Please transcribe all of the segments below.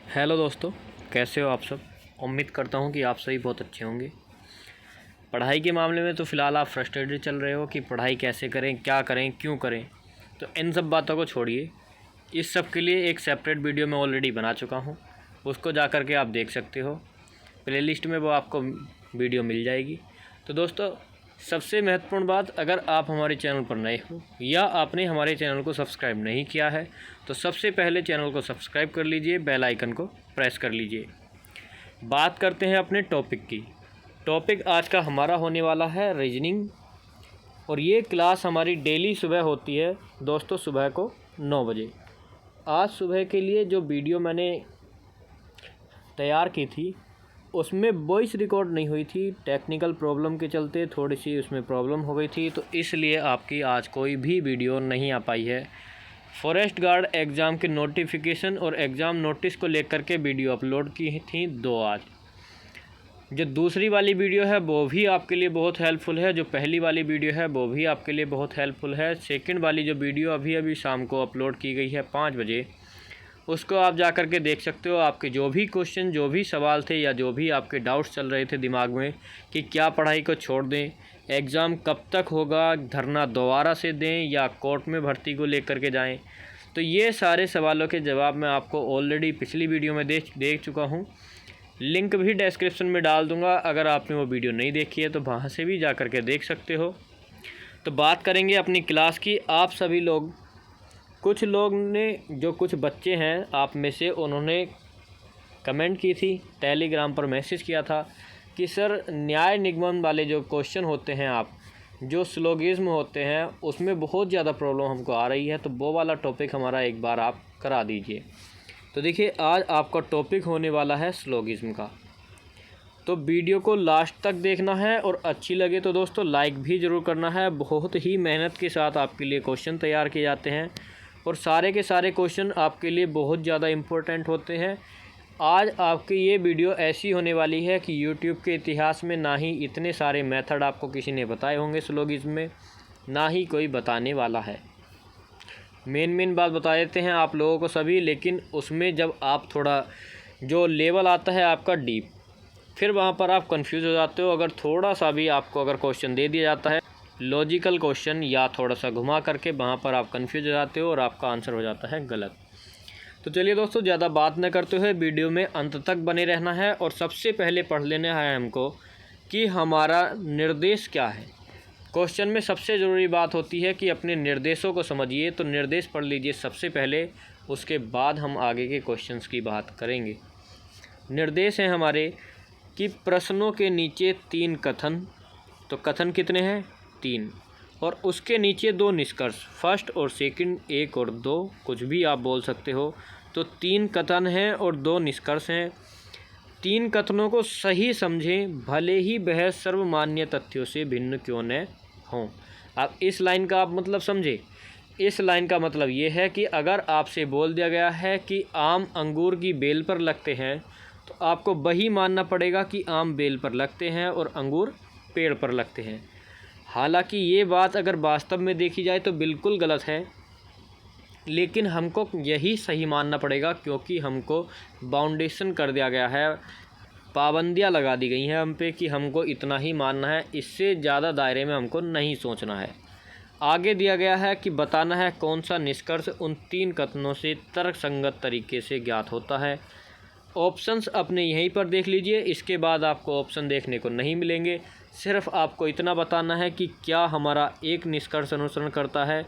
Hello दोस्तों, कैसे हो आप सब। उम्मीद करता हूँ कि आप सभी बहुत अच्छे होंगे। पढ़ाई के मामले में तो फ़िलहाल आप फ्रस्ट्रेटेड चल रहे हो कि पढ़ाई कैसे करें, क्या करें, क्यों करें। तो इन सब बातों को छोड़िए। इस सब के लिए एक सेपरेट वीडियो मैं ऑलरेडी बना चुका हूँ, उसको जा कर के आप देख सकते हो। प्लेलिस्ट में वो आपको वीडियो मिल जाएगी। तो दोस्तों, सबसे महत्वपूर्ण बात, अगर आप हमारे चैनल पर नए हो या आपने हमारे चैनल को सब्सक्राइब नहीं किया है तो सबसे पहले चैनल को सब्सक्राइब कर लीजिए, बेल आइकन को प्रेस कर लीजिए। बात करते हैं अपने टॉपिक की। टॉपिक आज का हमारा होने वाला है रीजनिंग, और ये क्लास हमारी डेली सुबह होती है दोस्तों, सुबह को 9 बजे। आज सुबह के लिए जो वीडियो मैंने तैयार की थी उसमें वॉइस रिकॉर्ड नहीं हुई थी, टेक्निकल प्रॉब्लम के चलते थोड़ी सी उसमें प्रॉब्लम हो गई थी, तो इसलिए आपकी आज कोई भी वीडियो नहीं आ पाई है। फॉरेस्ट गार्ड एग्ज़ाम के नोटिफिकेशन और एग्ज़ाम नोटिस को लेकर के वीडियो अपलोड की थी 2 आज। जो दूसरी वाली वीडियो है वो भी आपके लिए बहुत हेल्पफुल है, जो पहली वाली वीडियो है वो भी आपके लिए बहुत हेल्पफुल है। सेकंड वाली जो वीडियो अभी शाम को अपलोड की गई है 5 बजे, उसको आप जा कर के देख सकते हो। आपके जो भी क्वेश्चन, जो भी सवाल थे या जो भी आपके डाउट्स चल रहे थे दिमाग में कि क्या पढ़ाई को छोड़ दें, एग्ज़ाम कब तक होगा, धरना दोबारा से दें या कोर्ट में भर्ती को लेकर के जाएं, तो ये सारे सवालों के जवाब मैं आपको ऑलरेडी पिछली वीडियो में देख चुका हूँ। लिंक भी डिस्क्रिप्शन में डाल दूँगा, अगर आपने वो वीडियो नहीं देखी है तो वहाँ से भी जा कर के देख सकते हो। तो बात करेंगे अपनी क्लास की। आप सभी लोग, कुछ लोग ने, जो कुछ बच्चे हैं आप में से, उन्होंने कमेंट की थी, टेलीग्राम पर मैसेज किया था कि सर न्याय निगमन वाले जो क्वेश्चन होते हैं, आप जो स्लोगिज्म होते हैं उसमें बहुत ज़्यादा प्रॉब्लम हमको आ रही है, तो वो वाला टॉपिक हमारा एक बार आप करा दीजिए। तो देखिए, आज आपका टॉपिक होने वाला है स्लोगिज्म का। तो वीडियो को लास्ट तक देखना है, और अच्छी लगे तो दोस्तों लाइक भी ज़रूर करना है। बहुत ही मेहनत के साथ आपके लिए क्वेश्चन तैयार किए जाते हैं, और सारे के सारे क्वेश्चन आपके लिए बहुत ज़्यादा इम्पोर्टेंट होते हैं। आज आपकी ये वीडियो ऐसी होने वाली है कि यूट्यूब के इतिहास में ना ही इतने सारे मेथड आपको किसी ने बताए होंगे स्लोगिज्म में, ना ही कोई बताने वाला है। मेन बात बता देते हैं आप लोगों को सभी, लेकिन उसमें जब आप थोड़ा, जो लेवल आता है आपका डीप, फिर वहाँ पर आप कंफ्यूज हो जाते हो। अगर थोड़ा सा भी आपको अगर क्वेश्चन दे दिया जाता है लॉजिकल क्वेश्चन, या थोड़ा सा घुमा करके, वहाँ पर आप कंफ्यूज हो जाते हो और आपका आंसर हो जाता है गलत। तो चलिए दोस्तों, ज़्यादा बात न करते हुए वीडियो में अंत तक बने रहना है। और सबसे पहले पढ़ लेना है हमको कि हमारा निर्देश क्या है। क्वेश्चन में सबसे ज़रूरी बात होती है कि अपने निर्देशों को समझिए। तो निर्देश पढ़ लीजिए सबसे पहले, उसके बाद हम आगे के क्वेश्चंस की बात करेंगे। निर्देश हैं हमारे कि प्रश्नों के नीचे 3 कथन। तो कथन कितने हैं? 3, और उसके नीचे 2 निष्कर्ष, फर्स्ट और सेकंड, 1 और 2, कुछ भी आप बोल सकते हो। तो 3 कथन हैं और 2 निष्कर्ष हैं। 3 कथनों को सही समझें, भले ही वह सर्वमान्य तथ्यों से भिन्न क्यों न हों। अब इस लाइन का आप मतलब समझे। इस लाइन का मतलब ये है कि अगर आपसे बोल दिया गया है कि आम अंगूर की बेल पर लगते हैं, तो आपको वही मानना पड़ेगा कि आम बेल पर लगते हैं और अंगूर पेड़ पर लगते हैं। हालांकि ये बात अगर वास्तव में देखी जाए तो बिल्कुल गलत है, लेकिन हमको यही सही मानना पड़ेगा, क्योंकि हमको बाउंडेशन कर दिया गया है, पाबंदियां लगा दी गई हैं हम पे कि हमको इतना ही मानना है, इससे ज़्यादा दायरे में हमको नहीं सोचना है। आगे दिया गया है कि बताना है कौन सा निष्कर्ष उन 3 कथनों से तर्कसंगत तरीके से ज्ञात होता है। ऑप्शंस अपने यहीं पर देख लीजिए, इसके बाद आपको ऑप्शन देखने को नहीं मिलेंगे। सिर्फ आपको इतना बताना है कि क्या हमारा एक निष्कर्ष अनुसरण करता है,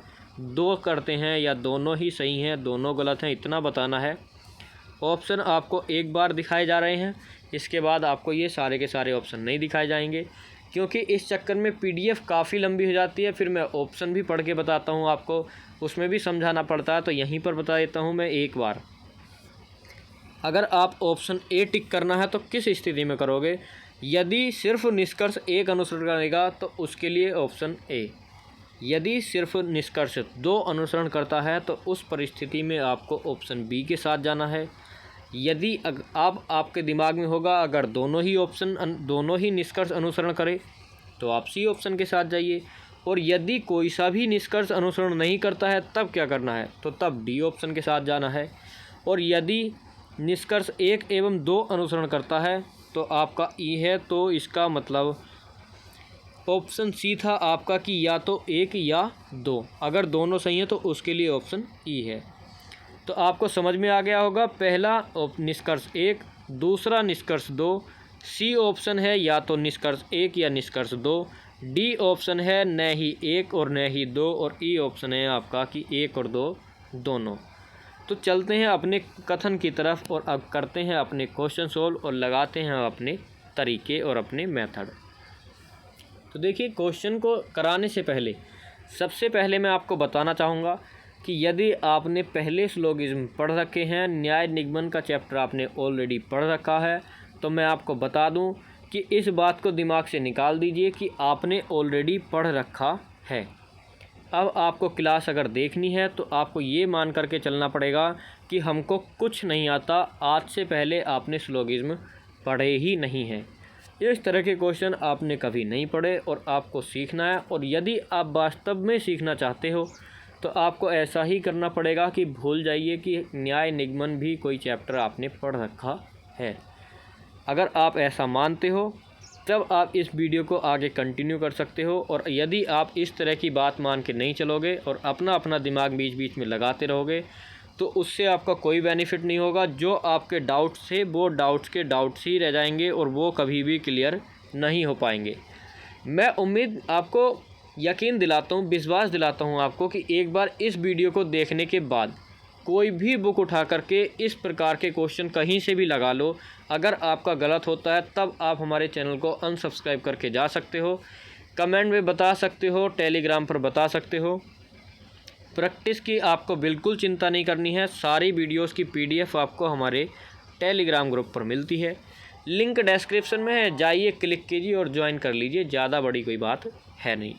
2 करते हैं, या दोनों ही सही हैं, दोनों गलत हैं, इतना बताना है। ऑप्शन आपको एक बार दिखाए जा रहे हैं, इसके बाद आपको ये सारे के सारे ऑप्शन नहीं दिखाए जाएंगे, क्योंकि इस चक्कर में PDF काफ़ी लंबी हो जाती है। फिर मैं ऑप्शन भी पढ़ के बताता हूँ आपको, उसमें भी समझाना पड़ता है, तो यहीं पर बता देता हूँ मैं एक बार। अगर आप ऑप्शन ए टिक करना है तो किस स्थिति में करोगे? यदि सिर्फ निष्कर्ष 1 अनुसरण करेगा तो उसके लिए ऑप्शन ए। यदि सिर्फ निष्कर्ष 2 अनुसरण करता है तो उस परिस्थिति में आपको ऑप्शन बी के साथ जाना है। यदि आपके दिमाग में होगा अगर दोनों ही निष्कर्ष अनुसरण करे तो आप सी ऑप्शन के साथ जाइए। और यदि कोई सा भी निष्कर्ष अनुसरण नहीं करता है तब क्या करना है? तो तब डी ऑप्शन के साथ जाना है। और यदि निष्कर्ष 1 एवं 2 अनुसरण करता है तो आपका ई है। तो इसका मतलब ऑप्शन सी था आपका कि या तो 1 या 2। अगर दोनों सही हैं तो उसके लिए ऑप्शन ई है। तो आपको समझ में आ गया होगा, पहला निष्कर्ष 1, दूसरा निष्कर्ष 2, सी ऑप्शन है या तो निष्कर्ष 1 या निष्कर्ष 2, डी ऑप्शन है न ही 1 और न ही 2, और ई ऑप्शन है आपका कि 1 और 2 दोनों। तो चलते हैं अपने कथन की तरफ और अब करते हैं अपने क्वेश्चन सोल्व और लगाते हैं अपने तरीके और अपने मेथड। तो देखिए, क्वेश्चन को कराने से पहले सबसे पहले मैं आपको बताना चाहूँगा कि यदि आपने पहले सिलोगिज्म पढ़ रखे हैं, न्याय निगमन का चैप्टर आपने ऑलरेडी पढ़ रखा है, तो मैं आपको बता दूं कि इस बात को दिमाग से निकाल दीजिए कि आपने ऑलरेडी पढ़ रखा है। अब आपको क्लास अगर देखनी है तो आपको ये मान करके चलना पड़ेगा कि हमको कुछ नहीं आता, आज से पहले आपने सिलोगिज्म पढ़े ही नहीं हैं। इस तरह के क्वेश्चन आपने कभी नहीं पढ़े और आपको सीखना है। और यदि आप वास्तव में सीखना चाहते हो तो आपको ऐसा ही करना पड़ेगा कि भूल जाइए कि न्याय निगमन भी कोई चैप्टर आपने पढ़ रखा है। अगर आप ऐसा मानते हो तब आप इस वीडियो को आगे कंटिन्यू कर सकते हो। और यदि आप इस तरह की बात मान के नहीं चलोगे और अपना दिमाग बीच बीच में लगाते रहोगे तो उससे आपका कोई बेनिफिट नहीं होगा। जो आपके डाउट्स थे वो डाउट्स के डाउट्स ही रह जाएंगे और वो कभी भी क्लियर नहीं हो पाएंगे। मैं उम्मीद आपको यकीन दिलाता हूँ, विश्वास दिलाता हूँ आपको कि एक बार इस वीडियो को देखने के बाद कोई भी बुक उठा करके इस प्रकार के क्वेश्चन कहीं से भी लगा लो। अगर आपका गलत होता है तब आप हमारे चैनल को अनसब्सक्राइब करके जा सकते हो, कमेंट में बता सकते हो, टेलीग्राम पर बता सकते हो। प्रैक्टिस की आपको बिल्कुल चिंता नहीं करनी है। सारी वीडियोस की PDF आपको हमारे टेलीग्राम ग्रुप पर मिलती है, लिंक डिस्क्रिप्शन में है, जाइए क्लिक कीजिए और ज्वाइन कर लीजिए। ज़्यादा बड़ी कोई बात है नहीं।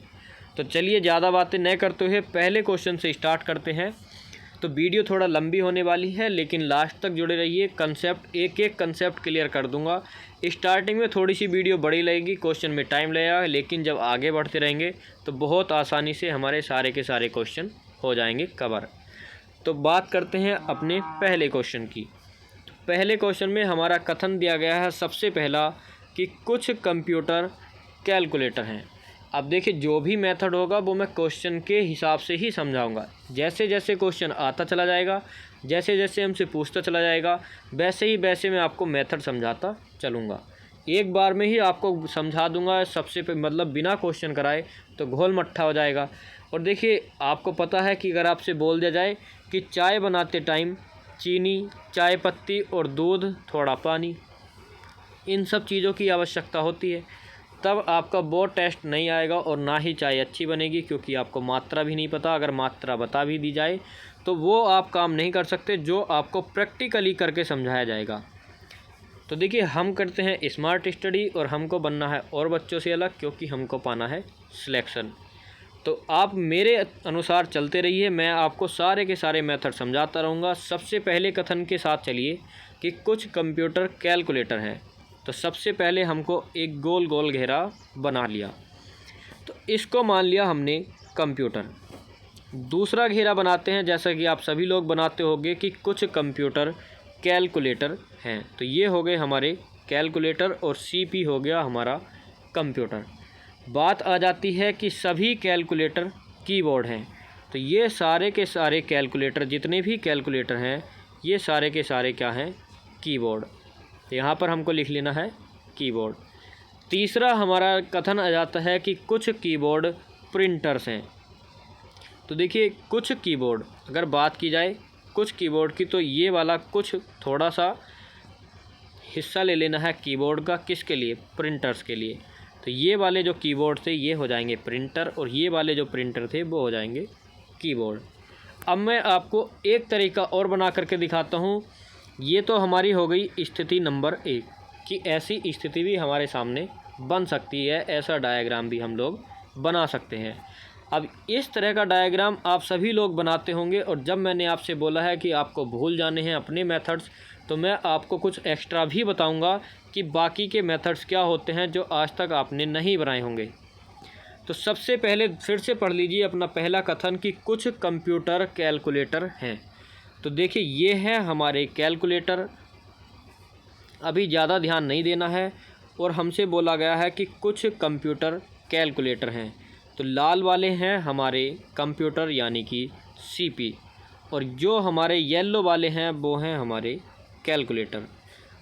तो चलिए ज़्यादा बातें न करते हुए पहले क्वेश्चन से स्टार्ट करते हैं। तो वीडियो थोड़ा लंबी होने वाली है लेकिन लास्ट तक जुड़े रहिए। कंसेप्ट एक एक कंसेप्ट क्लियर कर दूंगा। स्टार्टिंग में थोड़ी सी वीडियो बड़ी लगेगी, क्वेश्चन में टाइम लगेगा, लेकिन जब आगे बढ़ते रहेंगे तो बहुत आसानी से हमारे सारे के सारे क्वेश्चन हो जाएंगे कवर। तो बात करते हैं अपने पहले क्वेश्चन की। तो पहले क्वेश्चन में हमारा कथन दिया गया है सबसे पहला कि कुछ कंप्यूटर कैलकुलेटर हैं। अब देखिए, जो भी मेथड होगा वो मैं क्वेश्चन के हिसाब से ही समझाऊंगा। जैसे जैसे क्वेश्चन आता चला जाएगा, जैसे जैसे हमसे पूछता चला जाएगा, वैसे ही वैसे मैं आपको मेथड समझाता चलूँगा। एक बार में ही आपको समझा दूंगा सबसे मतलब बिना क्वेश्चन कराए तो घोल मट्ठा हो जाएगा। और देखिए, आपको पता है कि अगर आपसे बोल दिया जाए कि चाय बनाते टाइम चीनी, चाय पत्ती और दूध, थोड़ा पानी, इन सब चीज़ों की आवश्यकता होती है, तब आपका वो टेस्ट नहीं आएगा और ना ही चाय अच्छी बनेगी, क्योंकि आपको मात्रा भी नहीं पता। अगर मात्रा बता भी दी जाए तो वो आप काम नहीं कर सकते जो आपको प्रैक्टिकली करके समझाया जाएगा। तो देखिए, हम करते हैं स्मार्ट स्टडी और हमको बनना है और बच्चों से अलग, क्योंकि हमको पाना है सिलेक्शन। तो आप मेरे अनुसार चलते रहिए, मैं आपको सारे के सारे मेथड समझाता रहूँगा। सबसे पहले कथन के साथ चलिए कि कुछ कंप्यूटर कैलकुलेटर हैं। तो सबसे पहले हमको एक गोल गोल घेरा बना लिया, तो इसको मान लिया हमने कंप्यूटर। दूसरा घेरा बनाते हैं जैसा कि आप सभी लोग बनाते होंगे कि कुछ कंप्यूटर कैलकुलेटर हैं। तो ये हो गए हमारे कैलकुलेटर और CP हो गया हमारा कंप्यूटर। बात आ जाती है कि सभी कैलकुलेटर कीबोर्ड हैं। तो ये सारे के सारे कैलकुलेटर, जितने भी कैलकुलेटर हैं, ये सारे के सारे क्या हैं? कीबोर्ड। यहाँ पर हमको लिख लेना है कीबोर्ड। तीसरा हमारा कथन आ जाता है कि कुछ कीबोर्ड प्रिंटर्स हैं। तो देखिए, कुछ कीबोर्ड, अगर बात की जाए कुछ कीबोर्ड की, तो ये वाला कुछ थोड़ा सा हिस्सा ले लेना है कीबोर्ड का, किसके लिए? प्रिंटर्स के लिए। तो ये वाले जो कीबोर्ड थे ये हो जाएंगे प्रिंटर, और ये वाले जो प्रिंटर थे वो हो जाएंगे कीबोर्ड। अब मैं आपको एक तरीका और बना करके दिखाता हूँ। ये तो हमारी हो गई स्थिति नंबर 1 कि ऐसी स्थिति भी हमारे सामने बन सकती है, ऐसा डायग्राम भी हम लोग बना सकते हैं। अब इस तरह का डायग्राम आप सभी लोग बनाते होंगे, और जब मैंने आपसे बोला है कि आपको भूल जाने हैं अपने मेथड्स, तो मैं आपको कुछ एक्स्ट्रा भी बताऊंगा कि बाकी के मेथड्स क्या होते हैं जो आज तक आपने नहीं बनाए होंगे। तो सबसे पहले फिर से पढ़ लीजिए अपना पहला कथन कि कुछ कंप्यूटर कैलकुलेटर हैं। तो देखिए, ये है हमारे कैलकुलेटर अभी ज़्यादा ध्यान नहीं देना है। और हमसे बोला गया है कि कुछ कंप्यूटर कैलकुलेटर हैं, तो लाल वाले हैं हमारे कंप्यूटर यानी कि सीपी, और जो हमारे येलो वाले हैं वो हैं हमारे कैलकुलेटर।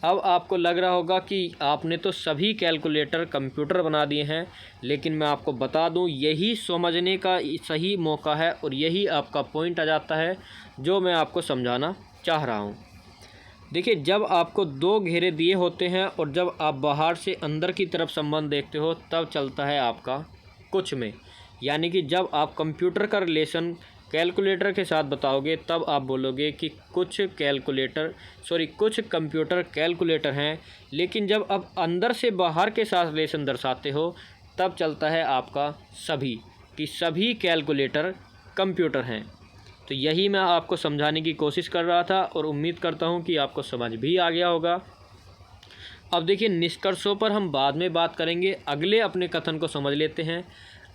अब आपको लग रहा होगा कि आपने तो सभी कैलकुलेटर कंप्यूटर बना दिए हैं, लेकिन मैं आपको बता दूं यही समझने का सही मौका है और यही आपका पॉइंट आ जाता है जो मैं आपको समझाना चाह रहा हूं। देखिए, जब आपको दो घेरे दिए होते हैं और जब आप बाहर से अंदर की तरफ संबंध देखते हो तब चलता है आपका कुछ में, यानी कि जब आप कंप्यूटर का रिलेशन कैलकुलेटर के साथ बताओगे तब आप बोलोगे कि कुछ कंप्यूटर कैलकुलेटर हैं। लेकिन जब आप अंदर से बाहर के साथ रिलेशन दर्शाते हो तब चलता है आपका सभी, कि सभी कैलकुलेटर कंप्यूटर हैं। तो यही मैं आपको समझाने की कोशिश कर रहा था और उम्मीद करता हूं कि आपको समझ भी आ गया होगा। अब देखिए, निष्कर्षों पर हम बाद में बात करेंगे, अगले अपने कथन को समझ लेते हैं।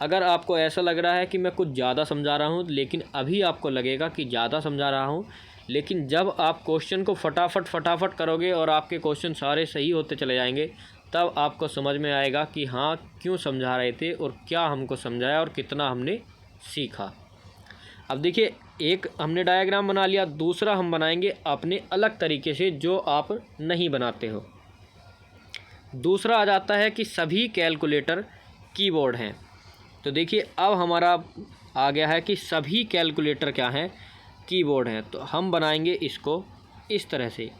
अगर आपको ऐसा लग रहा है कि मैं कुछ ज़्यादा समझा रहा हूं, लेकिन अभी आपको लगेगा कि ज़्यादा समझा रहा हूं, लेकिन जब आप क्वेश्चन को फटाफट करोगे और आपके क्वेश्चन सारे सही होते चले जाएंगे तब आपको समझ में आएगा कि हाँ, क्यों समझा रहे थे और क्या हमको समझाया और कितना हमने सीखा। अब देखिए, एक हमने डायग्राम बना लिया, दूसरा हम बनाएंगे अपने अलग तरीके से जो आप नहीं बनाते हो। दूसरा आ जाता है कि सभी कैलकुलेटर कीबोर्ड हैं। तो देखिए, अब हमारा आ गया है कि सभी कैलकुलेटर क्या हैं, कीबोर्ड हैं। तो हम बनाएंगे इसको इस तरह से।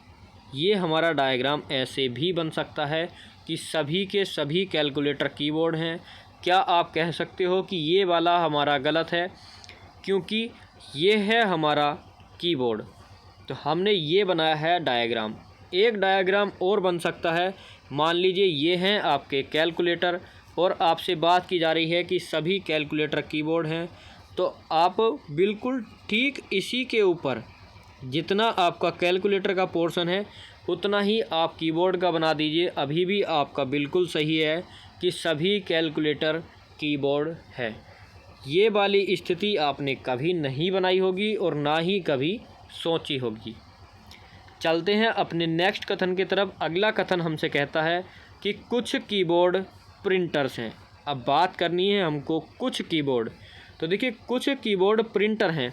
ये हमारा डायग्राम ऐसे भी बन सकता है कि सभी के सभी कैलकुलेटर कीबोर्ड हैं। क्या आप कह सकते हो कि ये वाला हमारा गलत है, क्योंकि ये है हमारा कीबोर्ड। तो हमने ये बनाया है डायग्राम। एक डायग्राम और बन सकता है, मान लीजिए ये हैं आपके कैलकुलेटर और आपसे बात की जा रही है कि सभी कैलकुलेटर कीबोर्ड हैं। तो आप बिल्कुल ठीक इसी के ऊपर जितना आपका कैलकुलेटर का पोर्शन है उतना ही आप कीबोर्ड का बना दीजिए। अभी भी आपका बिल्कुल सही है कि सभी कैलकुलेटर कीबोर्ड है। ये वाली स्थिति आपने कभी नहीं बनाई होगी और ना ही कभी सोची होगी। चलते हैं अपने नेक्स्ट कथन की तरफ। अगला कथन हमसे कहता है कि कुछ कीबोर्ड प्रिंटर्स हैं। अब बात करनी है हमको कुछ कीबोर्ड। तो देखिए, कुछ कीबोर्ड प्रिंटर हैं।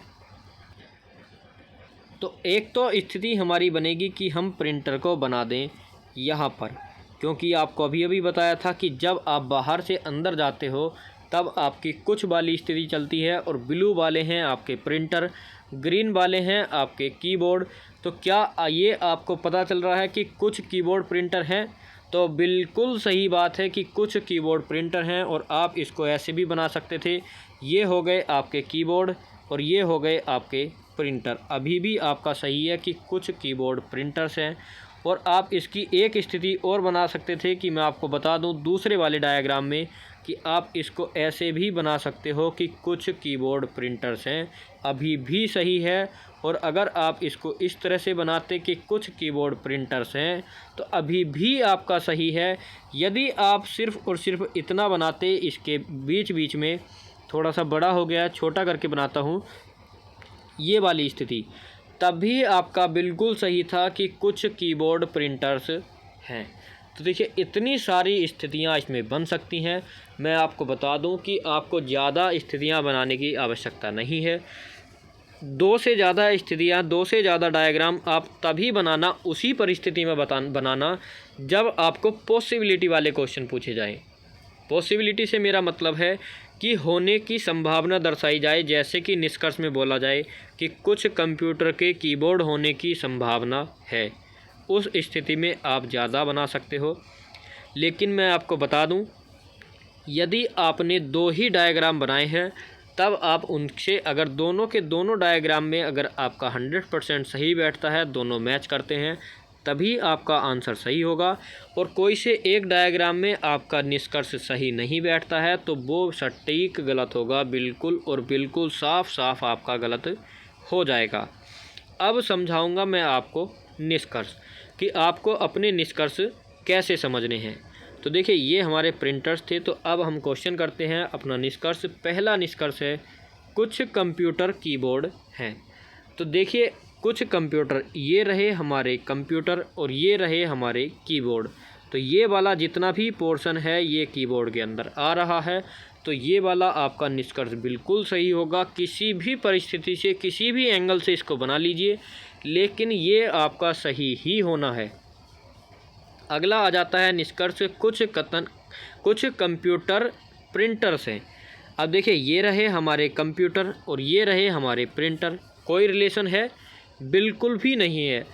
तो एक तो स्थिति हमारी बनेगी कि हम प्रिंटर को बना दें यहाँ पर, क्योंकि आपको अभी अभी बताया था कि जब आप बाहर से अंदर जाते हो तब आपकी कुछ वाली स्थिति चलती है और ब्लू वाले हैं आपके प्रिंटर, ग्रीन वाले हैं आपके कीबोर्ड। तो क्या ये आपको पता चल रहा है कि कुछ कीबोर्ड प्रिंटर हैं? तो बिल्कुल सही बात है कि कुछ कीबोर्ड प्रिंटर हैं और आप इसको ऐसे भी बना सकते थे। ये हो गए आपके कीबोर्ड और ये हो गए आपके प्रिंटर। अभी भी आपका सही है कि कुछ कीबोर्ड प्रिंटर्स हैं। और आप इसकी एक स्थिति और बना सकते थे कि मैं आपको बता दूं दूसरे वाले डायग्राम में कि आप इसको ऐसे भी बना सकते हो कि कुछ कीबोर्ड प्रिंटर्स हैं। अभी भी सही है। और अगर आप इसको इस तरह से बनाते कि कुछ कीबोर्ड प्रिंटर्स हैं तो अभी भी आपका सही है। यदि आप सिर्फ़ और सिर्फ इतना बनाते, इसके बीच बीच में थोड़ा सा बड़ा हो गया, छोटा करके बनाता हूँ ये वाली स्थिति, तब भी आपका बिल्कुल सही था कि कुछ कीबोर्ड प्रिंटर्स हैं। तो देखिए, इतनी सारी स्थितियां इसमें बन सकती हैं। मैं आपको बता दूं कि आपको ज़्यादा स्थितियां बनाने की आवश्यकता नहीं है। दो से ज़्यादा स्थितियां, दो से ज़्यादा डायग्राम आप तभी बनाना, उसी परिस्थिति में बनाना जब आपको पॉसिबिलिटी वाले क्वेश्चन पूछे जाएं। पॉसिबिलिटी से मेरा मतलब है कि होने की संभावना दर्शाई जाए, जैसे कि निष्कर्ष में बोला जाए कि कुछ कंप्यूटर के कीबोर्ड होने की संभावना है। उस स्थिति में आप ज़्यादा बना सकते हो। लेकिन मैं आपको बता दूं, यदि आपने दो ही डायग्राम बनाए हैं तब आप उनसे अगर दोनों के दोनों डायग्राम में अगर आपका 100% सही बैठता है, दोनों मैच करते हैं, तभी आपका आंसर सही होगा। और कोई से एक डायग्राम में आपका निष्कर्ष सही नहीं बैठता है तो वो सटीक गलत होगा, बिल्कुल और बिल्कुल साफ साफ आपका गलत हो जाएगा। अब समझाऊंगा मैं आपको निष्कर्ष कि आपको अपने निष्कर्ष कैसे समझने हैं। तो देखिए, ये हमारे प्रिंटर्स थे। तो अब हम क्वेश्चन करते हैं अपना निष्कर्ष। पहला निष्कर्ष है कुछ कंप्यूटर कीबोर्ड हैं। तो देखिए, कुछ कंप्यूटर, ये रहे हमारे कंप्यूटर और ये रहे हमारे कीबोर्ड। तो ये वाला जितना भी पोर्शन है ये कीबोर्ड के अंदर आ रहा है। तो ये वाला आपका निष्कर्ष बिल्कुल सही होगा। किसी भी परिस्थिति से, किसी भी एंगल से इसको बना लीजिए, लेकिन ये आपका सही ही होना है। अगला आ जाता है निष्कर्ष, कुछ कंप्यूटर प्रिंटर्स हैं। अब देखिए, ये रहे हमारे कंप्यूटर और ये रहे हमारे प्रिंटर। कोई रिलेशन है? बिल्कुल भी नहीं है।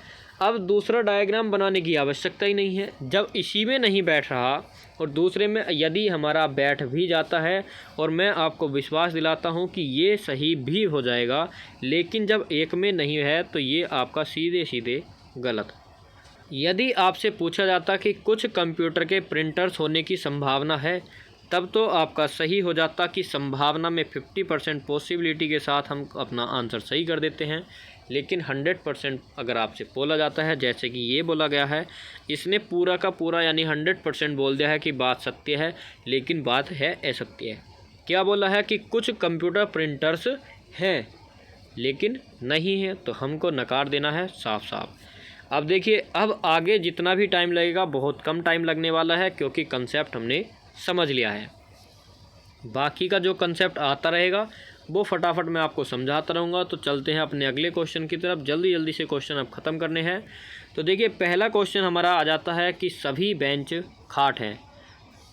अब दूसरा डायग्राम बनाने की आवश्यकता ही नहीं है। जब इसी में नहीं बैठ रहा और दूसरे में यदि हमारा बैठ भी जाता है, और मैं आपको विश्वास दिलाता हूं कि ये सही भी हो जाएगा, लेकिन जब एक में नहीं है तो ये आपका सीधे सीधे गलत। यदि आपसे पूछा जाता कि कुछ कंप्यूटर के प्रिंटर्स होने की संभावना है, तब तो आपका सही हो जाता कि संभावना में 50% पॉसिबिलिटी के साथ हम अपना आंसर सही कर देते हैं। लेकिन 100% अगर आपसे बोला जाता है, जैसे कि ये बोला गया है, इसने पूरा का पूरा यानी 100% बोल दिया है कि बात सत्य है, लेकिन बात है असत्य है। क्या बोला है कि कुछ कंप्यूटर प्रिंटर्स हैं लेकिन नहीं है, तो हमको नकार देना है साफ साफ। अब देखिए, अब आगे जितना भी टाइम लगेगा बहुत कम टाइम लगने वाला है, क्योंकि कंसेप्ट हमने समझ लिया है। बाकी का जो कंसेप्ट आता रहेगा वो फटाफट मैं आपको समझाता रहूँगा। तो चलते हैं अपने अगले क्वेश्चन की तरफ। जल्दी जल्दी से क्वेश्चन अब ख़त्म करने हैं। तो देखिए, पहला क्वेश्चन हमारा आ जाता है कि सभी बेंच खाट हैं।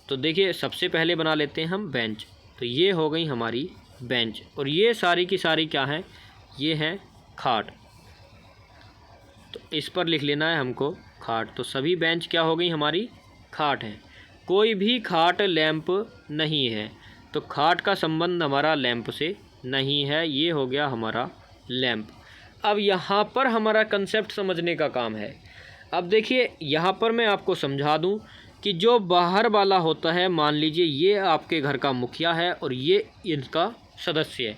तो देखिए, सबसे पहले बना लेते हैं हम बेंच। तो ये हो गई हमारी बेंच, और ये सारी की सारी क्या हैं? ये हैं खाट। तो इस पर लिख लेना है हमको खाट। तो सभी बेंच क्या हो गई? हमारी खाट हैं। कोई भी खाट लैंप नहीं है, तो खाट का संबंध हमारा लैंप से नहीं है। ये हो गया हमारा लैंप। अब यहाँ पर हमारा कंसेप्ट समझने का काम है। अब देखिए, यहाँ पर मैं आपको समझा दूँ कि जो बाहर वाला होता है, मान लीजिए ये आपके घर का मुखिया है और ये इनका सदस्य है,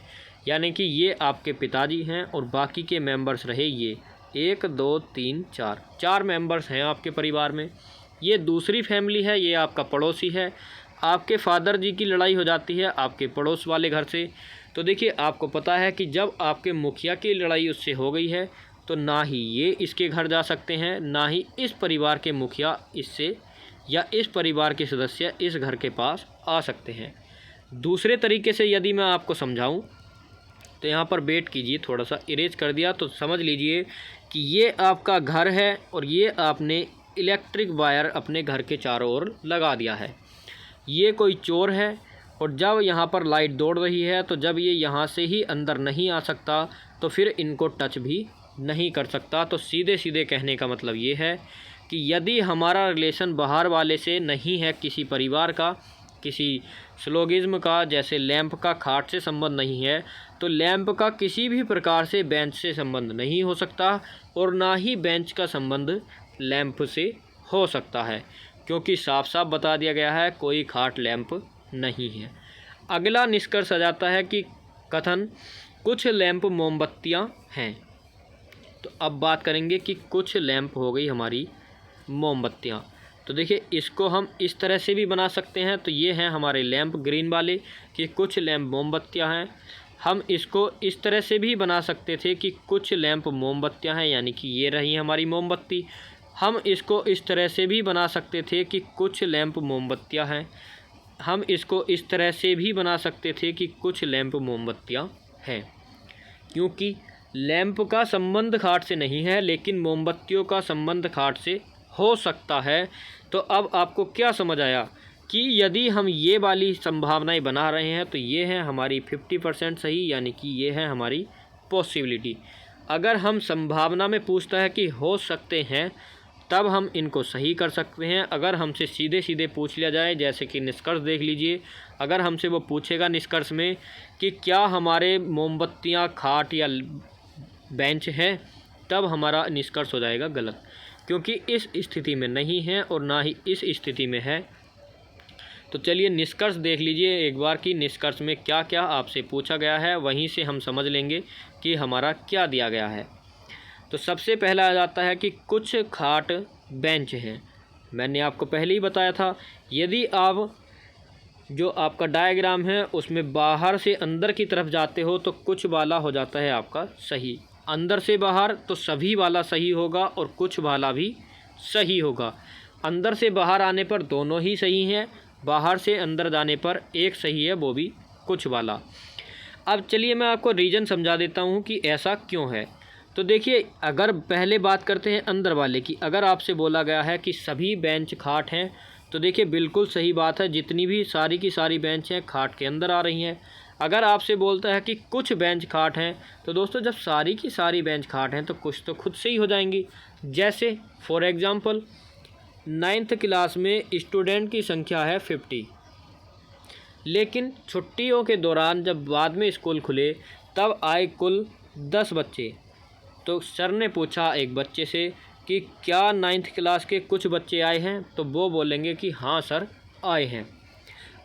यानी कि ये आपके पिताजी हैं और बाकी के मेंबर्स रहे ये 1 2 3 4 मेंबर्स हैं आपके परिवार में। ये दूसरी फैमिली है, ये आपका पड़ोसी है। आपके फादर जी की लड़ाई हो जाती है आपके पड़ोस वाले घर से। तो देखिए, आपको पता है कि जब आपके मुखिया की लड़ाई उससे हो गई है, तो ना ही ये इसके घर जा सकते हैं, ना ही इस परिवार के मुखिया इससे या इस परिवार के सदस्य इस घर के पास आ सकते हैं। दूसरे तरीके से यदि मैं आपको समझाऊं, तो यहाँ पर वेट कीजिए, थोड़ा सा इरेज कर दिया, तो समझ लीजिए कि ये आपका घर है और ये आपने इलेक्ट्रिक वायर अपने घर के चारों ओर लगा दिया है। ये कोई चोर है, और जब यहाँ पर लाइट दौड़ रही है, तो जब ये यहाँ से ही अंदर नहीं आ सकता, तो फिर इनको टच भी नहीं कर सकता। तो सीधे सीधे कहने का मतलब ये है कि यदि हमारा रिलेशन बाहर वाले से नहीं है, किसी परिवार का, किसी स्लोगिज्म का, जैसे लैंप का खाट से संबंध नहीं है, तो लैंप का किसी भी प्रकार से बेंच से संबंध नहीं हो सकता, और ना ही बेंच का संबंध लैंप से हो सकता है, क्योंकि साफ साफ बता दिया गया है कोई खाट लैंप नहीं है। अगला निष्कर्ष आ जाता है कि कथन कुछ लैंप मोमबत्तियां हैं। तो अब बात करेंगे कि कुछ लैंप हो गई हमारी मोमबत्तियां। तो देखिए, इसको हम इस तरह से भी बना सकते हैं। तो ये हैं हमारे लैंप ग्रीन वाले कि कुछ लैंप मोमबत्तियां हैं। हम इसको इस तरह से भी बना सकते थे कि कुछ लैंप मोमबत्तियां हैं, यानी कि ये रही हमारी मोमबत्ती। हम इसको इस तरह से भी बना सकते थे कि कुछ लैंप मोमबत्तियां हैं। हम इसको इस तरह से भी बना सकते थे कि कुछ लैंप मोमबत्तियां हैं, क्योंकि लैंप का संबंध खाट से नहीं है, लेकिन मोमबत्तियों का संबंध खाट से हो सकता है। तो अब आपको क्या समझ आया कि यदि हम ये वाली संभावनाएं बना रहे हैं, तो ये है हमारी 50% सही, यानी कि ये है हमारी पॉसिबिलिटी। अगर हम संभावना में पूछता है कि हो सकते हैं, तब हम इनको सही कर सकते हैं। अगर हमसे सीधे सीधे पूछ लिया जाए, जैसे कि निष्कर्ष देख लीजिए, अगर हमसे वो पूछेगा निष्कर्ष में कि क्या हमारे मोमबत्तियां खाट या बेंच हैं, तब हमारा निष्कर्ष हो जाएगा गलत, क्योंकि इस स्थिति में नहीं है और ना ही इस स्थिति में है। तो चलिए निष्कर्ष देख लीजिए एक बार कि निष्कर्ष में क्या क्या आपसे पूछा गया है, वहीं से हम समझ लेंगे कि हमारा क्या दिया गया है। तो सबसे पहला आ जाता है कि कुछ खाट बेंच हैं। मैंने आपको पहले ही बताया था, यदि आप जो आपका डायग्राम है उसमें बाहर से अंदर की तरफ जाते हो, तो कुछ वाला हो जाता है आपका सही। अंदर से बाहर तो सभी वाला सही होगा और कुछ वाला भी सही होगा। अंदर से बाहर आने पर दोनों ही सही हैं, बाहर से अंदर जाने पर एक सही है, वो भी कुछ वाला। अब चलिए मैं आपको रीज़न समझा देता हूँ कि ऐसा क्यों है। तो देखिए, अगर पहले बात करते हैं अंदर वाले की, अगर आपसे बोला गया है कि सभी बेंच खाट हैं, तो देखिए बिल्कुल सही बात है, जितनी भी सारी की सारी बेंच हैं खाट के अंदर आ रही हैं। अगर आपसे बोलता है कि कुछ बेंच खाट हैं, तो दोस्तों जब सारी की सारी बेंच खाट हैं तो कुछ तो खुद से ही हो जाएंगी। जैसे फॉर एग्ज़ाम्पल 9th क्लास में स्टूडेंट की संख्या है 50, लेकिन छुट्टियों के दौरान जब बाद में स्कूल खुले तब आए कुल 10 बच्चे। तो सर ने पूछा एक बच्चे से कि क्या 9th क्लास के कुछ बच्चे आए हैं, तो वो बोलेंगे कि हाँ सर आए हैं।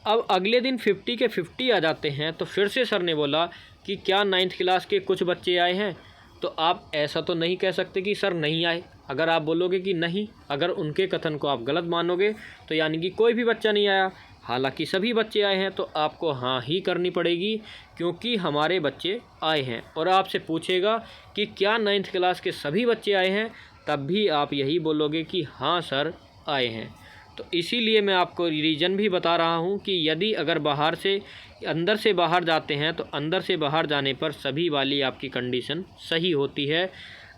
अब अगले दिन 50 के 50 आ जाते हैं, तो फिर से सर ने बोला कि क्या 9th क्लास के कुछ बच्चे आए हैं, तो आप ऐसा तो नहीं कह सकते कि सर नहीं आए। अगर आप बोलोगे कि नहीं, अगर उनके कथन को आप गलत मानोगे तो यानी कि कोई भी बच्चा नहीं आया, हालांकि सभी बच्चे आए हैं, तो आपको हाँ ही करनी पड़ेगी क्योंकि हमारे बच्चे आए हैं। और आपसे पूछेगा कि क्या 9th क्लास के सभी बच्चे आए हैं, तब भी आप यही बोलोगे कि हाँ सर आए हैं। तो इसीलिए मैं आपको रीज़न भी बता रहा हूँ कि यदि अगर बाहर से अंदर से बाहर जाते हैं तो अंदर से बाहर जाने पर सभी वाली आपकी कंडीशन सही होती है।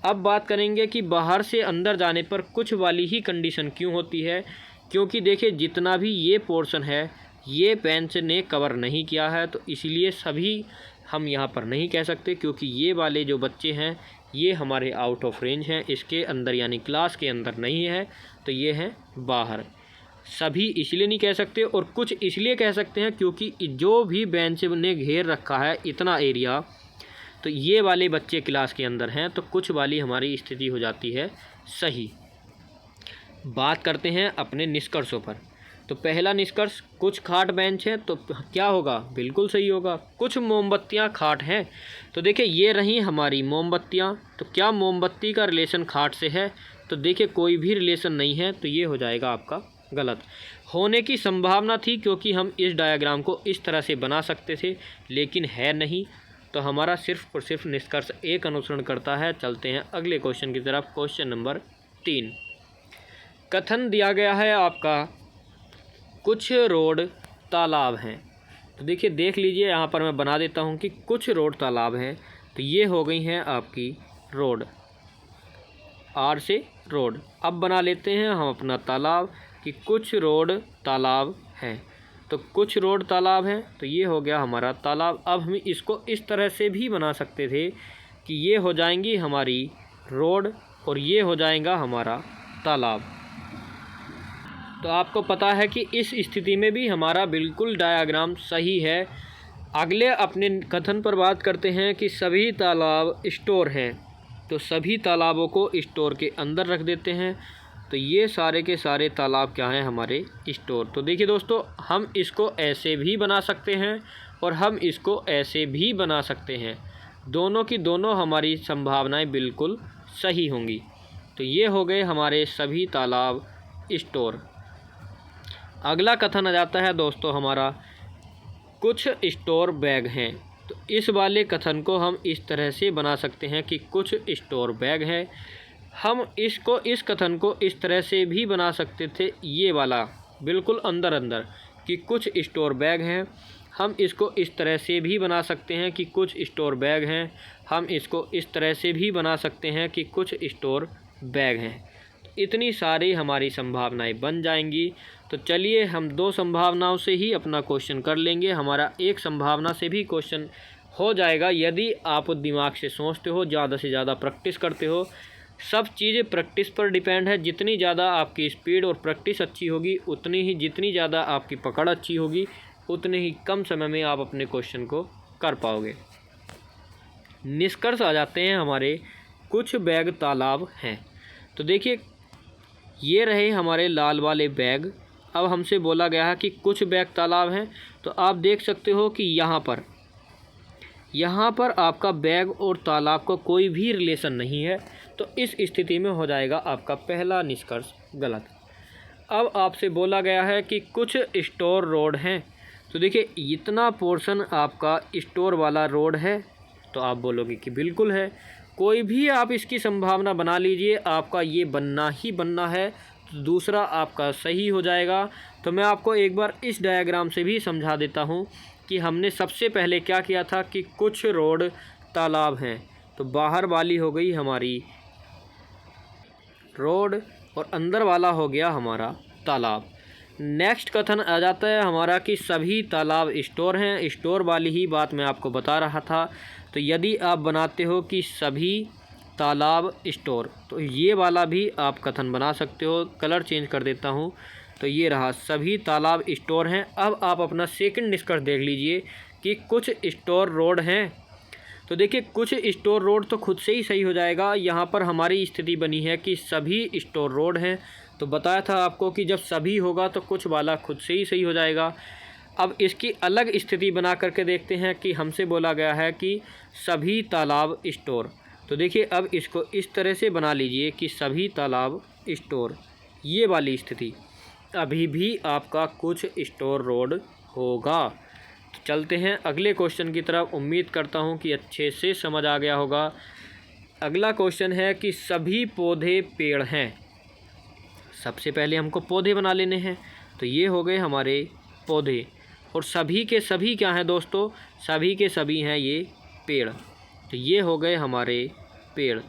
अब बात करेंगे कि बाहर से अंदर जाने पर कुछ वाली ही कंडीशन क्यों होती है, क्योंकि देखिए जितना भी ये पोर्शन है ये बेंच ने कवर नहीं किया है, तो इसलिए सभी हम यहाँ पर नहीं कह सकते, क्योंकि ये वाले जो बच्चे हैं ये हमारे आउट ऑफ रेंज हैं, इसके अंदर यानी क्लास के अंदर नहीं है, तो ये हैं बाहर। सभी इसलिए नहीं कह सकते और कुछ इसलिए कह सकते हैं क्योंकि जो भी बेंच ने घेर रखा है इतना एरिया, तो ये वाले बच्चे क्लास के अंदर हैं, तो कुछ वाली हमारी स्थिति हो जाती है सही। बात करते हैं अपने निष्कर्षों पर। तो पहला निष्कर्ष, कुछ खाट बेंच है तो क्या होगा, बिल्कुल सही होगा। कुछ मोमबत्तियां खाट हैं, तो देखिए ये रही हमारी मोमबत्तियां, तो क्या मोमबत्ती का रिलेशन खाट से है, तो देखिए कोई भी रिलेशन नहीं है, तो ये हो जाएगा आपका गलत। होने की संभावना थी क्योंकि हम इस डायग्राम को इस तरह से बना सकते थे, लेकिन है नहीं, तो हमारा सिर्फ और सिर्फ निष्कर्ष एक अनुसरण करता है। चलते हैं अगले क्वेश्चन की तरफ। क्वेश्चन नंबर 3, कथन दिया गया है आपका कुछ रोड तालाब हैं। तो देखिए देख लीजिए, यहाँ पर मैं बना देता हूँ कि कुछ रोड तालाब हैं, तो ये हो गई हैं आपकी रोड, आर से रोड। अब बना लेते हैं हम अपना तालाब कि कुछ रोड तालाब हैं, तो कुछ रोड तालाब हैं, तो ये हो गया हमारा तालाब। अब हम इसको इस तरह से भी बना सकते थे कि ये हो जाएंगी हमारी रोड और ये हो जाएगा हमारा तालाब। तो आपको पता है कि इस स्थिति में भी हमारा बिल्कुल डायग्राम सही है। अगले अपने कथन पर बात करते हैं कि सभी तालाब स्टोर हैं, तो सभी तालाबों को स्टोर के अंदर रख देते हैं, तो ये सारे के सारे तालाब क्या हैं, हमारे स्टोर। तो देखिए दोस्तों, हम इसको ऐसे भी बना सकते हैं और हम इसको ऐसे भी बना सकते हैं, दोनों की दोनों हमारी संभावनाएं बिल्कुल सही होंगी। तो ये हो गए हमारे सभी तालाब स्टोर। अगला कथन आ जाता है दोस्तों हमारा कुछ स्टोर बैग हैं। तो इस वाले कथन को हम इस तरह से बना सकते हैं कि कुछ स्टोर बैग हैं। हम इसको इस कथन को इस तरह से भी बना सकते थे, ये वाला बिल्कुल अंदर अंदर कि कुछ स्टोर बैग हैं। हम इसको इस तरह से भी बना सकते हैं कि कुछ स्टोर बैग हैं। हम इसको इस तरह से भी बना सकते हैं कि कुछ स्टोर बैग हैं। इतनी सारी हमारी संभावनाएं बन जाएंगी। तो चलिए हम दो संभावनाओं से ही अपना क्वेश्चन कर लेंगे, हमारा एक संभावना से भी क्वेश्चन हो जाएगा यदि आप दिमाग से सोचते हो, ज़्यादा से ज़्यादा प्रैक्टिस करते हो। सब चीज़ें प्रैक्टिस पर डिपेंड है। जितनी ज़्यादा आपकी स्पीड और प्रैक्टिस अच्छी होगी, उतनी ही जितनी ज़्यादा आपकी पकड़ अच्छी होगी, उतने ही कम समय में आप अपने क्वेश्चन को कर पाओगे। निष्कर्ष आ जाते हैं हमारे कुछ बैग तालाब हैं। तो देखिए ये रहे हमारे लाल वाले बैग। अब हमसे बोला गया है कि कुछ बैग तालाब हैं, तो आप देख सकते हो कि यहाँ पर आपका बैग और तालाब का कोई भी रिलेशन नहीं है, तो इस स्थिति में हो जाएगा आपका पहला निष्कर्ष गलत। अब आपसे बोला गया है कि कुछ स्टोर रोड हैं, तो देखिए इतना पोर्शन आपका स्टोर वाला रोड है, तो आप बोलोगे कि बिल्कुल है। कोई भी आप इसकी संभावना बना लीजिए, आपका ये बनना ही बनना है, तो दूसरा आपका सही हो जाएगा। तो मैं आपको एक बार इस डायग्राम से भी समझा देता हूँ कि हमने सबसे पहले क्या किया था कि कुछ रोड तालाब हैं, तो बाहर वाली हो गई हमारी रोड और अंदर वाला हो गया हमारा तालाब। नेक्स्ट कथन आ जाता है हमारा कि सभी तालाब स्टोर हैं। स्टोर वाली ही बात मैं आपको बता रहा था। तो यदि आप बनाते हो कि सभी तालाब स्टोर, तो ये वाला भी आप कथन बना सकते हो। कलर चेंज कर देता हूँ, तो ये रहा, सभी तालाब स्टोर हैं। अब आप अपना सेकंड निष्कर्ष देख लीजिए कि कुछ स्टोर रोड हैं। तो देखिए, कुछ स्टोर रोड तो खुद से ही सही हो जाएगा। यहाँ पर हमारी स्थिति बनी है कि सभी स्टोर रोड हैं, तो बताया था आपको कि जब सभी होगा तो कुछ वाला खुद से ही सही हो जाएगा। अब इसकी अलग स्थिति बना करके देखते हैं कि हमसे बोला गया है कि सभी तालाब स्टोर। तो देखिए, अब इसको इस तरह से बना लीजिए कि सभी तालाब स्टोर, ये वाली स्थिति, अभी भी आपका कुछ स्टोर रोड होगा। तो चलते हैं अगले क्वेश्चन की तरफ। उम्मीद करता हूँ कि अच्छे से समझ आ गया होगा। अगला क्वेश्चन है कि सभी पौधे पेड़ हैं। सबसे पहले हमको पौधे बना लेने हैं, तो ये हो गए हमारे पौधे, और सभी के सभी क्या हैं दोस्तों, सभी के सभी हैं ये पेड़। तो ये हो गए हमारे पेड़।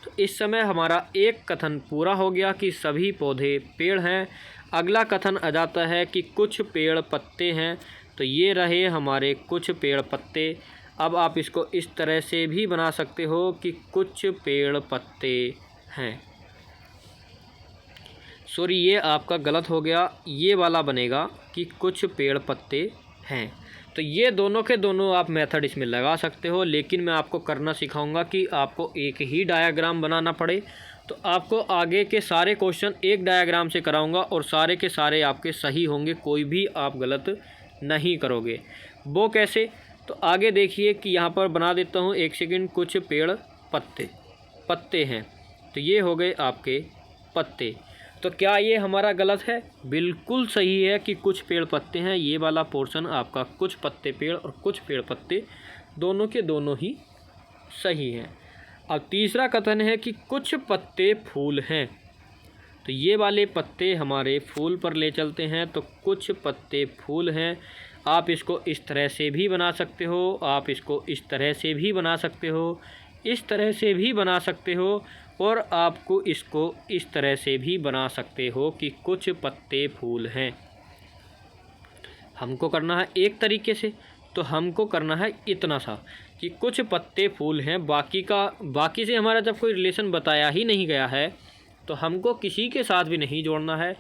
तो इस समय हमारा एक कथन पूरा हो गया कि सभी पौधे पेड़ हैं। अगला कथन आ जाता है कि कुछ पेड़ पत्ते हैं। तो ये रहे हमारे कुछ पेड़ पत्ते। अब आप इसको इस तरह से भी बना सकते हो कि कुछ पेड़ पत्ते हैं। सॉरी, ये आपका गलत हो गया, ये वाला बनेगा कि कुछ पेड़ पत्ते हैं। तो ये दोनों के दोनों आप मेथड इसमें लगा सकते हो, लेकिन मैं आपको करना सिखाऊंगा कि आपको एक ही डायग्राम बनाना पड़े। तो आपको आगे के सारे क्वेश्चन एक डायग्राम से कराऊंगा और सारे के सारे आपके सही होंगे, कोई भी आप गलत नहीं करोगे। वो कैसे, तो आगे देखिए कि यहाँ पर बना देता हूँ, एक सेकंड। कुछ पेड़ पत्ते हैं, तो ये हो गए आपके पत्ते। तो क्या ये हमारा गलत है? बिल्कुल सही है कि कुछ पेड़ पत्ते हैं। ये वाला पोर्शन आपका कुछ पत्ते पेड़ और कुछ पेड़ पत्ते, दोनों के दोनों ही सही हैं। अब तीसरा कथन है कि कुछ पत्ते फूल हैं। तो ये वाले पत्ते हमारे फूल पर ले चलते हैं। तो कुछ पत्ते फूल हैं। आप इसको इस तरह से भी बना सकते हो, आप इसको इस तरह से भी बना सकते हो, इस तरह से भी बना सकते हो, और आपको इसको इस तरह से भी बना सकते हो कि कुछ पत्ते फूल हैं। हमको करना है एक तरीके से, तो हमको करना है इतना सा कि कुछ पत्ते फूल हैं। बाकी से हमारा जब कोई रिलेशन बताया ही नहीं गया है, तो हमको किसी के साथ भी नहीं जोड़ना है।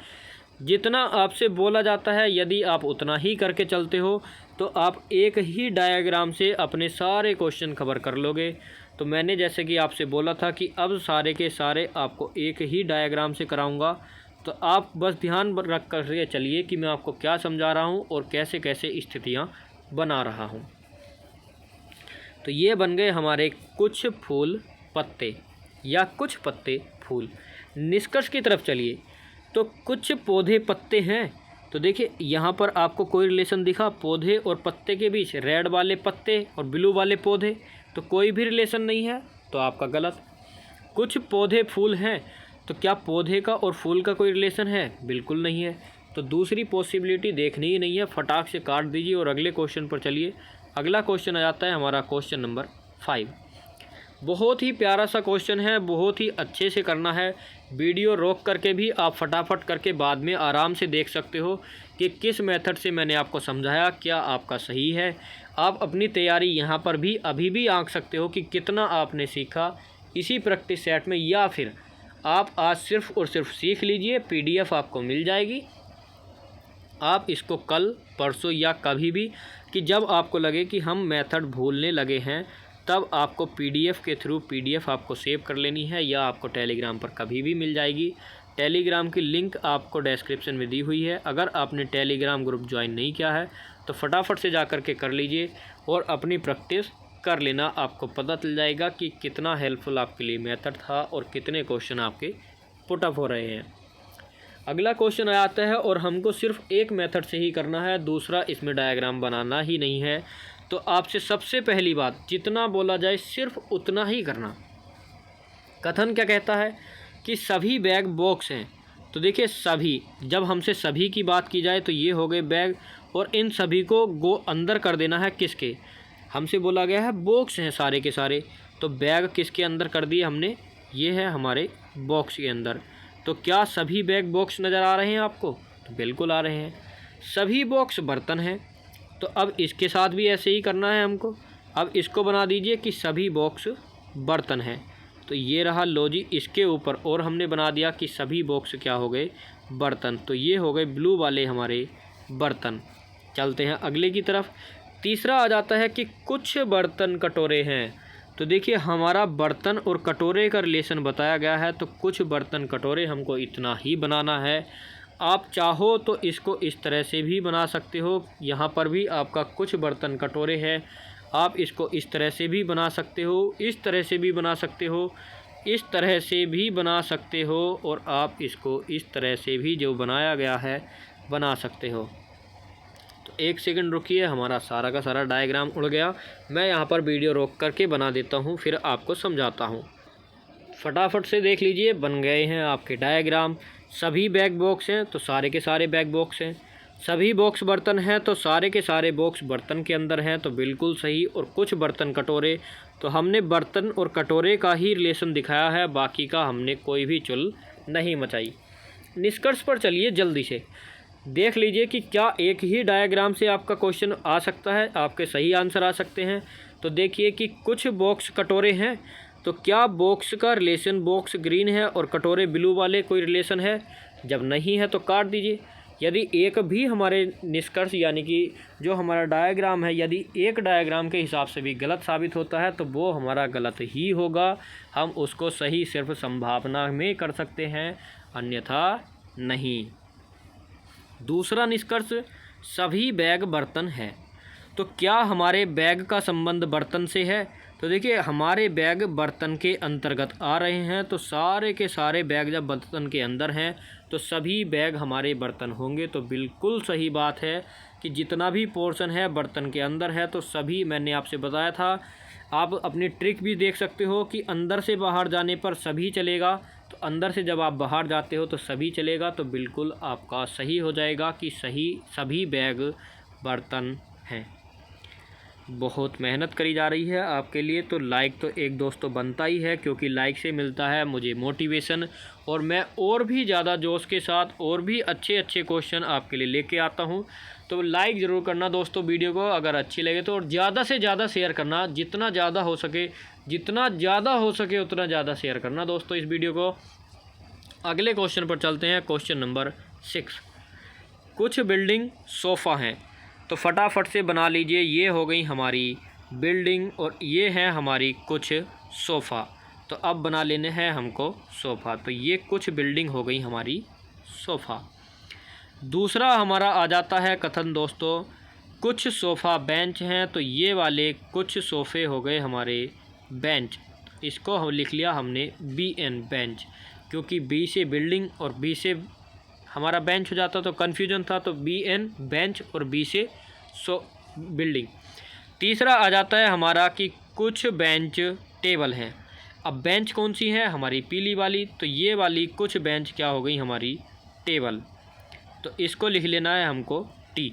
जितना आपसे बोला जाता है यदि आप उतना ही करके चलते हो, तो आप एक ही डायग्राम से अपने सारे क्वेश्चन कवर कर लोगे। तो मैंने जैसे कि आपसे बोला था कि अब सारे के सारे आपको एक ही डायग्राम से कराऊंगा। तो आप बस ध्यान रख कर चलिए कि मैं आपको क्या समझा रहा हूं और कैसे कैसे स्थितियां बना रहा हूं। तो ये बन गए हमारे कुछ फूल पत्ते या कुछ पत्ते फूल। निष्कर्ष की तरफ चलिए। तो कुछ पौधे पत्ते हैं। तो देखिए, यहाँ पर आपको कोई रिलेशन दिखा पौधे और पत्ते के बीच? रेड वाले पत्ते और ब्लू वाले पौधे, तो कोई भी रिलेशन नहीं है, तो आपका गलत। कुछ पौधे फूल हैं, तो क्या पौधे का और फूल का कोई रिलेशन है? बिल्कुल नहीं है। तो दूसरी पॉसिबिलिटी देखनी ही नहीं है, फटाक से काट दीजिए और अगले क्वेश्चन पर चलिए। अगला क्वेश्चन आ जाता है हमारा क्वेश्चन नंबर 5। बहुत ही प्यारा सा क्वेश्चन है, बहुत ही अच्छे से करना है। वीडियो रोक करके भी आप फटाफट करके बाद में आराम से देख सकते हो कि किस मेथड से मैंने आपको समझाया, क्या आपका सही है। आप अपनी तैयारी यहाँ पर भी अभी भी आंक सकते हो कि कितना आपने सीखा इसी प्रैक्टिस सेट में, या फिर आप आज सिर्फ़ और सिर्फ सीख लीजिए। PDF आपको मिल जाएगी। आप इसको कल परसों या कभी भी, कि जब आपको लगे कि हम मेथड भूलने लगे हैं, तब आपको PDF के थ्रू PDF आपको सेव कर लेनी है, या आपको टेलीग्राम पर कभी भी मिल जाएगी। टेलीग्राम की लिंक आपको डिस्क्रिप्शन में दी हुई है। अगर आपने टेलीग्राम ग्रुप ज्वाइन नहीं किया है तो फटाफट से जा कर के कर लीजिए और अपनी प्रैक्टिस कर लेना। आपको पता चल जाएगा कि कितना हेल्पफुल आपके लिए मेथड था और कितने क्वेश्चन आपके पुटअप हो रहे हैं। अगला क्वेश्चन आता है और हमको सिर्फ एक मेथड से ही करना है, दूसरा इसमें डायग्राम बनाना ही नहीं है। तो आपसे सबसे पहली बात, जितना बोला जाए सिर्फ उतना ही करना। कथन क्या कहता है कि सभी बैग बॉक्स हैं। तो देखिए सभी, जब हमसे सभी की बात की जाए तो ये हो गए बैग, और इन सभी को गो अंदर कर देना है किसके, हमसे बोला गया है बॉक्स हैं सारे के सारे, तो बैग किसके अंदर कर दिए हमने, ये है हमारे बॉक्स के अंदर। तो क्या सभी बैग बॉक्स नज़र आ रहे हैं आपको? तो बिल्कुल आ रहे हैं। सभी बॉक्स बर्तन हैं, तो अब इसके साथ भी ऐसे ही करना है हमको। अब इसको बना दीजिए कि सभी बॉक्स बर्तन हैं, तो ये रहा लो जी, इसके ऊपर और हमने बना दिया कि सभी बॉक्स क्या हो गए, बर्तन। तो ये हो गए ब्लू वाले हमारे बर्तन। चलते हैं अगले की तरफ। तीसरा आ जाता है कि कुछ बर्तन कटोरे हैं। तो देखिए हमारा बर्तन और कटोरे का रिलेशन बताया गया है, तो कुछ बर्तन कटोरे हमको इतना ही बनाना है। आप चाहो तो इसको इस तरह से भी बना सकते हो, यहाँ पर भी आपका कुछ बर्तन कटोरे है, आप इसको इस तरह से भी बना सकते हो, इस तरह से भी बना सकते हो, इस तरह से भी बना सकते हो, और आप इसको इस तरह से भी जो बनाया गया है बना सकते हो। तो एक सेकंड रुकिए, हमारा सारा का सारा डायग्राम उड़ गया। मैं यहाँ पर वीडियो रोक करके बना देता हूँ, फिर आपको समझाता हूँ। फटाफट से देख लीजिए, बन गए हैं आपके डायग्राम। सभी बैग बॉक्स हैं, तो सारे के सारे बैग बॉक्स हैं। सभी बॉक्स बर्तन हैं, तो सारे के सारे बॉक्स बर्तन के अंदर हैं, तो बिल्कुल सही। और कुछ बर्तन कटोरे, तो हमने बर्तन और कटोरे का ही रिलेशन दिखाया है, बाकी का हमने कोई भी चुल नहीं मचाई। निष्कर्ष पर चलिए जल्दी से देख लीजिए कि क्या एक ही डायग्राम से आपका क्वेश्चन आ सकता है, आपके सही आंसर आ सकते हैं। तो देखिए कि कुछ बॉक्स कटोरे हैं, तो क्या बॉक्स का रिलेशन बॉक्स ग्रीन है और कटोरे ब्लू वाले कोई रिलेशन है? जब नहीं है तो काट दीजिए। यदि एक भी हमारे निष्कर्ष यानी कि जो हमारा डायग्राम है, यदि एक डायग्राम के हिसाब से भी गलत साबित होता है तो वो हमारा गलत ही होगा। हम उसको सही सिर्फ संभावना में कर सकते हैं, अन्यथा नहीं। दूसरा निष्कर्ष, सभी बैग बर्तन हैं। तो क्या हमारे बैग का संबंध बर्तन से है? तो देखिए हमारे बैग बर्तन के अंतर्गत आ रहे हैं, तो सारे के सारे बैग जब बर्तन के अंदर हैं तो सभी बैग हमारे बर्तन होंगे। तो बिल्कुल सही बात है कि जितना भी पोर्शन है बर्तन के अंदर है, तो सभी, मैंने आपसे बताया था। आप अपनी ट्रिक भी देख सकते हो कि अंदर से बाहर जाने पर सभी चलेगा, तो अंदर से जब आप बाहर जाते हो तो सभी चलेगा। तो बिल्कुल आपका सही हो जाएगा कि सही सभी बैग बर्तन हैं। बहुत मेहनत करी जा रही है आपके लिए, तो लाइक तो एक दोस्त तो बनता ही है, क्योंकि लाइक से मिलता है मुझे मोटिवेशन, और मैं और भी ज़्यादा जोश के साथ और भी अच्छे अच्छे क्वेश्चन आपके लिए लेके आता हूं। तो लाइक ज़रूर करना दोस्तों वीडियो को, अगर अच्छी लगे तो, और ज़्यादा से ज़्यादा शेयर करना, जितना ज़्यादा हो सके, जितना ज़्यादा हो सके उतना ज़्यादा शेयर करना दोस्तों इस वीडियो को। अगले क्वेश्चन पर चलते हैं, क्वेश्चन नंबर 6। कुछ बिल्डिंग सोफ़ा हैं, तो फटाफट से बना लीजिए। ये हो गई हमारी बिल्डिंग और ये है हमारी कुछ सोफ़ा। तो अब बना लेने हैं हमको सोफ़ा, तो ये कुछ बिल्डिंग हो गई हमारी सोफ़ा। दूसरा हमारा आ जाता है कथन दोस्तों, कुछ सोफ़ा बेंच हैं, तो ये वाले कुछ सोफ़े हो गए हमारे बेंच। इसको हम लिख लिया हमने BN बेंच, क्योंकि B से बिल्डिंग और B से हमारा बेंच हो जाता, तो कन्फ्यूजन था, तो BN बेंच और B से बिल्डिंग। तीसरा आ जाता है हमारा कि कुछ बेंच टेबल हैं। अब बेंच कौन सी है? हमारी पीली वाली, तो ये वाली कुछ बेंच क्या हो गई हमारी टेबल, तो इसको लिख लेना है हमको T।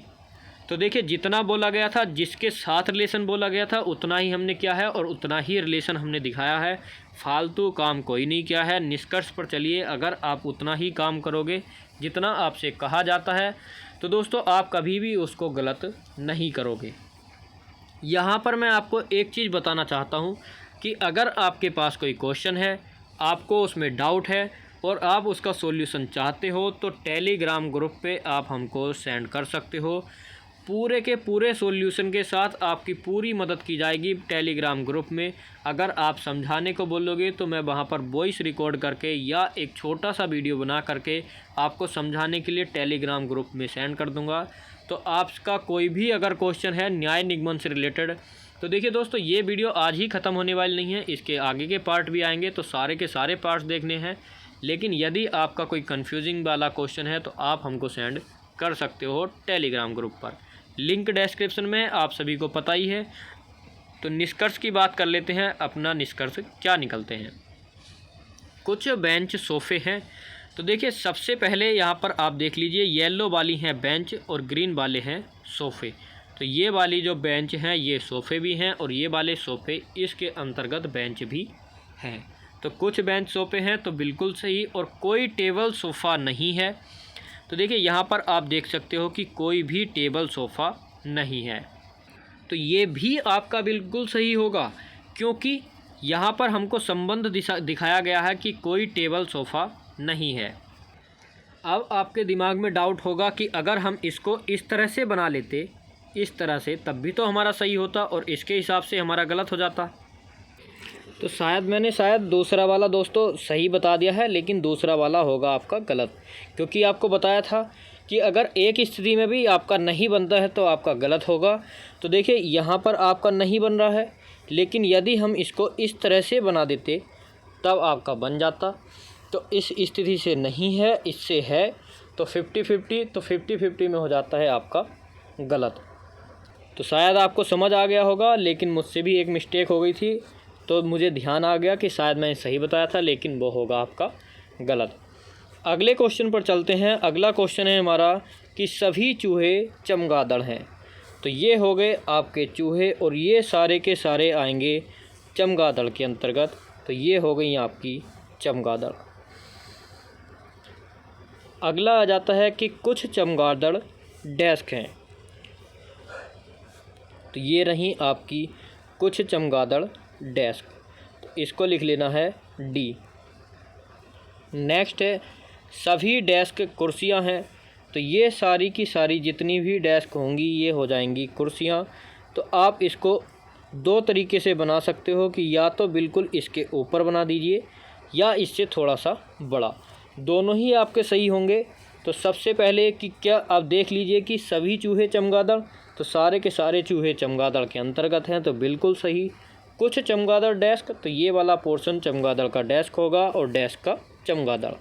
तो देखिए जितना बोला गया था, जिसके साथ रिलेशन बोला गया था उतना ही हमने किया है और उतना ही रिलेशन हमने दिखाया है, फालतू काम कोई नहीं किया है। निष्कर्ष पर चलिए, अगर आप उतना ही काम करोगे जितना आपसे कहा जाता है, तो दोस्तों आप कभी भी उसको गलत नहीं करोगे। यहाँ पर मैं आपको एक चीज़ बताना चाहता हूँ कि अगर आपके पास कोई क्वेश्चन है, आपको उसमें डाउट है और आप उसका सॉल्यूशन चाहते हो, तो टेलीग्राम ग्रुप पे आप हमको सेंड कर सकते हो। पूरे के पूरे सॉल्यूशन के साथ आपकी पूरी मदद की जाएगी टेलीग्राम ग्रुप में। अगर आप समझाने को बोलोगे तो मैं वहाँ पर वॉइस रिकॉर्ड करके या एक छोटा सा वीडियो बना करके आपको समझाने के लिए टेलीग्राम ग्रुप में सेंड कर दूँगा। तो आपका कोई भी अगर क्वेश्चन है न्याय निगमन से रिलेटेड, तो देखिए दोस्तों ये वीडियो आज ही ख़त्म होने वाली नहीं है, इसके आगे के पार्ट भी आएंगे, तो सारे के सारे पार्ट्स देखने हैं। लेकिन यदि आपका कोई कन्फ्यूजिंग वाला क्वेश्चन है तो आप हमको सेंड कर सकते हो टेलीग्राम ग्रुप पर, लिंक डिस्क्रिप्शन में, आप सभी को पता ही है। तो निष्कर्ष की बात कर लेते हैं, अपना निष्कर्ष क्या निकलते हैं। कुछ बेंच सोफ़े हैं। तो देखिए सबसे पहले यहाँ पर आप देख लीजिए, येलो वाली हैं बेंच और ग्रीन वाले हैं सोफ़े। तो ये वाली जो बेंच हैं ये सोफ़े भी हैं और ये वाले सोफ़े इसके अंतर्गत बेंच भी हैं। तो कुछ बेंच सोफ़े हैं तो बिल्कुल सही, और कोई टेबल सोफ़ा नहीं है। तो देखिए यहाँ पर आप देख सकते हो कि कोई भी टेबल सोफ़ा नहीं है। तो ये भी आपका बिल्कुल सही होगा, क्योंकि यहाँ पर हमको संबंध दिखाया गया है कि कोई टेबल सोफ़ा नहीं है। अब आपके दिमाग में डाउट होगा कि अगर हम इसको इस तरह से बना लेते, इस तरह से, तब भी तो हमारा सही होता और इसके हिसाब से हमारा गलत हो जाता। तो मैंने दूसरा वाला दोस्तों सही बता दिया है, लेकिन दूसरा वाला होगा आपका गलत, क्योंकि आपको बताया था कि अगर एक स्थिति में भी आपका नहीं बनता है तो आपका गलत होगा। तो देखिए यहाँ पर आपका नहीं बन रहा है, लेकिन यदि हम इसको इस तरह से बना देते तब आपका बन जाता। तो इस स्थिति से नहीं है, इससे है, तो 50-50, तो 50-50 में हो जाता है आपका गलत। तो शायद आपको समझ आ गया होगा, लेकिन मुझसे भी एक मिस्टेक हो गई थी, तो मुझे ध्यान आ गया कि शायद मैंने सही बताया था, लेकिन वो होगा आपका गलत। अगले क्वेश्चन पर चलते हैं। अगला क्वेश्चन है हमारा कि सभी चूहे चमगादड़ हैं। तो ये हो गए आपके चूहे और ये सारे के सारे आएंगे चमगादड़ के अंतर्गत। तो ये हो गई आपकी चमगादड़। अगला आ जाता है कि कुछ चमगादड़ डेस्क हैं। तो ये रही आपकी कुछ चमगादड़ डेस्क, तो इसको लिख लेना है डी। नेक्स्ट है सभी डेस्क कुर्सियां हैं। तो ये सारी की सारी जितनी भी डेस्क होंगी ये हो जाएंगी कुर्सियां। तो आप इसको दो तरीके से बना सकते हो कि या तो बिल्कुल इसके ऊपर बना दीजिए या इससे थोड़ा सा बड़ा, दोनों ही आपके सही होंगे। तो सबसे पहले कि क्या आप देख लीजिए कि सभी चूहे चमगादड़, तो सारे के सारे चूहे चमगादड़ के अंतर्गत हैं, तो बिल्कुल सही। कुछ चमगादड़ डेस्क, तो ये वाला पोर्शन चमगादड़ का डेस्क होगा और डेस्क का चमगादड़।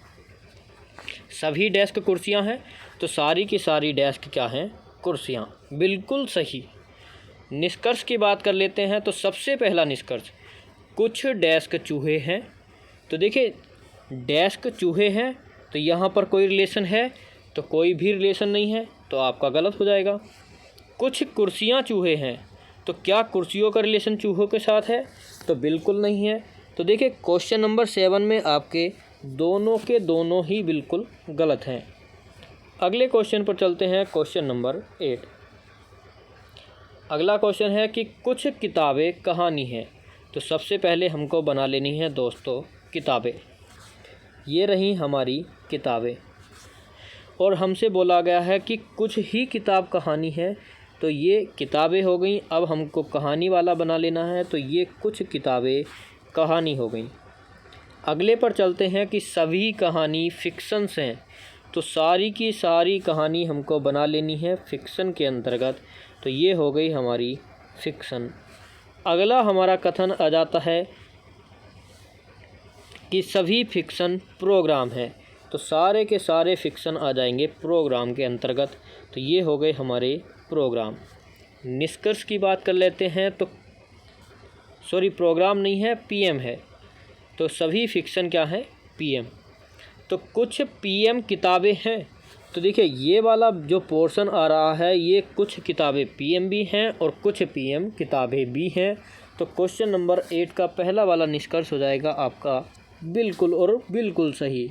सभी डेस्क कुर्सियां हैं, तो सारी की सारी डेस्क क्या हैं? कुर्सियां, बिल्कुल सही। निष्कर्ष की बात कर लेते हैं। तो सबसे पहला निष्कर्ष, कुछ डेस्क चूहे हैं। तो देखिए डेस्क चूहे हैं, तो यहाँ पर कोई रिलेशन है? तो कोई भी रिलेशन नहीं है, तो आपका गलत हो जाएगा। कुछ कुर्सियाँ चूहे हैं, तो क्या कुर्सियों का रिलेशन चूहों के साथ है? तो बिल्कुल नहीं है। तो देखिए क्वेश्चन नंबर 7 में आपके दोनों के दोनों ही बिल्कुल गलत हैं। अगले क्वेश्चन पर चलते हैं, क्वेश्चन नंबर 8। अगला क्वेश्चन है कि कुछ किताबें कहानी हैं। तो सबसे पहले हमको बना लेनी है दोस्तों किताबें। ये रही हमारी किताबें और हमसे बोला गया है कि कुछ ही किताब कहानी है, तो ये किताबें हो गई। अब हमको कहानी वाला बना लेना है, तो ये कुछ किताबें कहानी हो गई। अगले पर चलते हैं कि सभी कहानी फिक्शंस हैं। तो सारी की सारी कहानी हमको बना लेनी है फिक्शन के अंतर्गत, तो ये हो गई हमारी फिक्शन। अगला हमारा कथन आ जाता है कि सभी फिक्शन प्रोग्राम हैं। तो सारे के सारे फिक्शन आ जाएंगे प्रोग्राम के अंतर्गत, तो ये हो गए हमारे प्रोग्राम। निष्कर्ष की बात कर लेते हैं। तो प्रोग्राम नहीं है, पीएम है। तो सभी फिक्शन क्या है? पीएम। तो कुछ पीएम किताबें हैं। तो देखिए ये वाला जो पोर्शन आ रहा है ये कुछ किताबें पीएम भी हैं और कुछ पीएम किताबें भी हैं। तो क्वेश्चन नंबर 8 का पहला वाला निष्कर्ष हो जाएगा आपका बिल्कुल और बिल्कुल सही।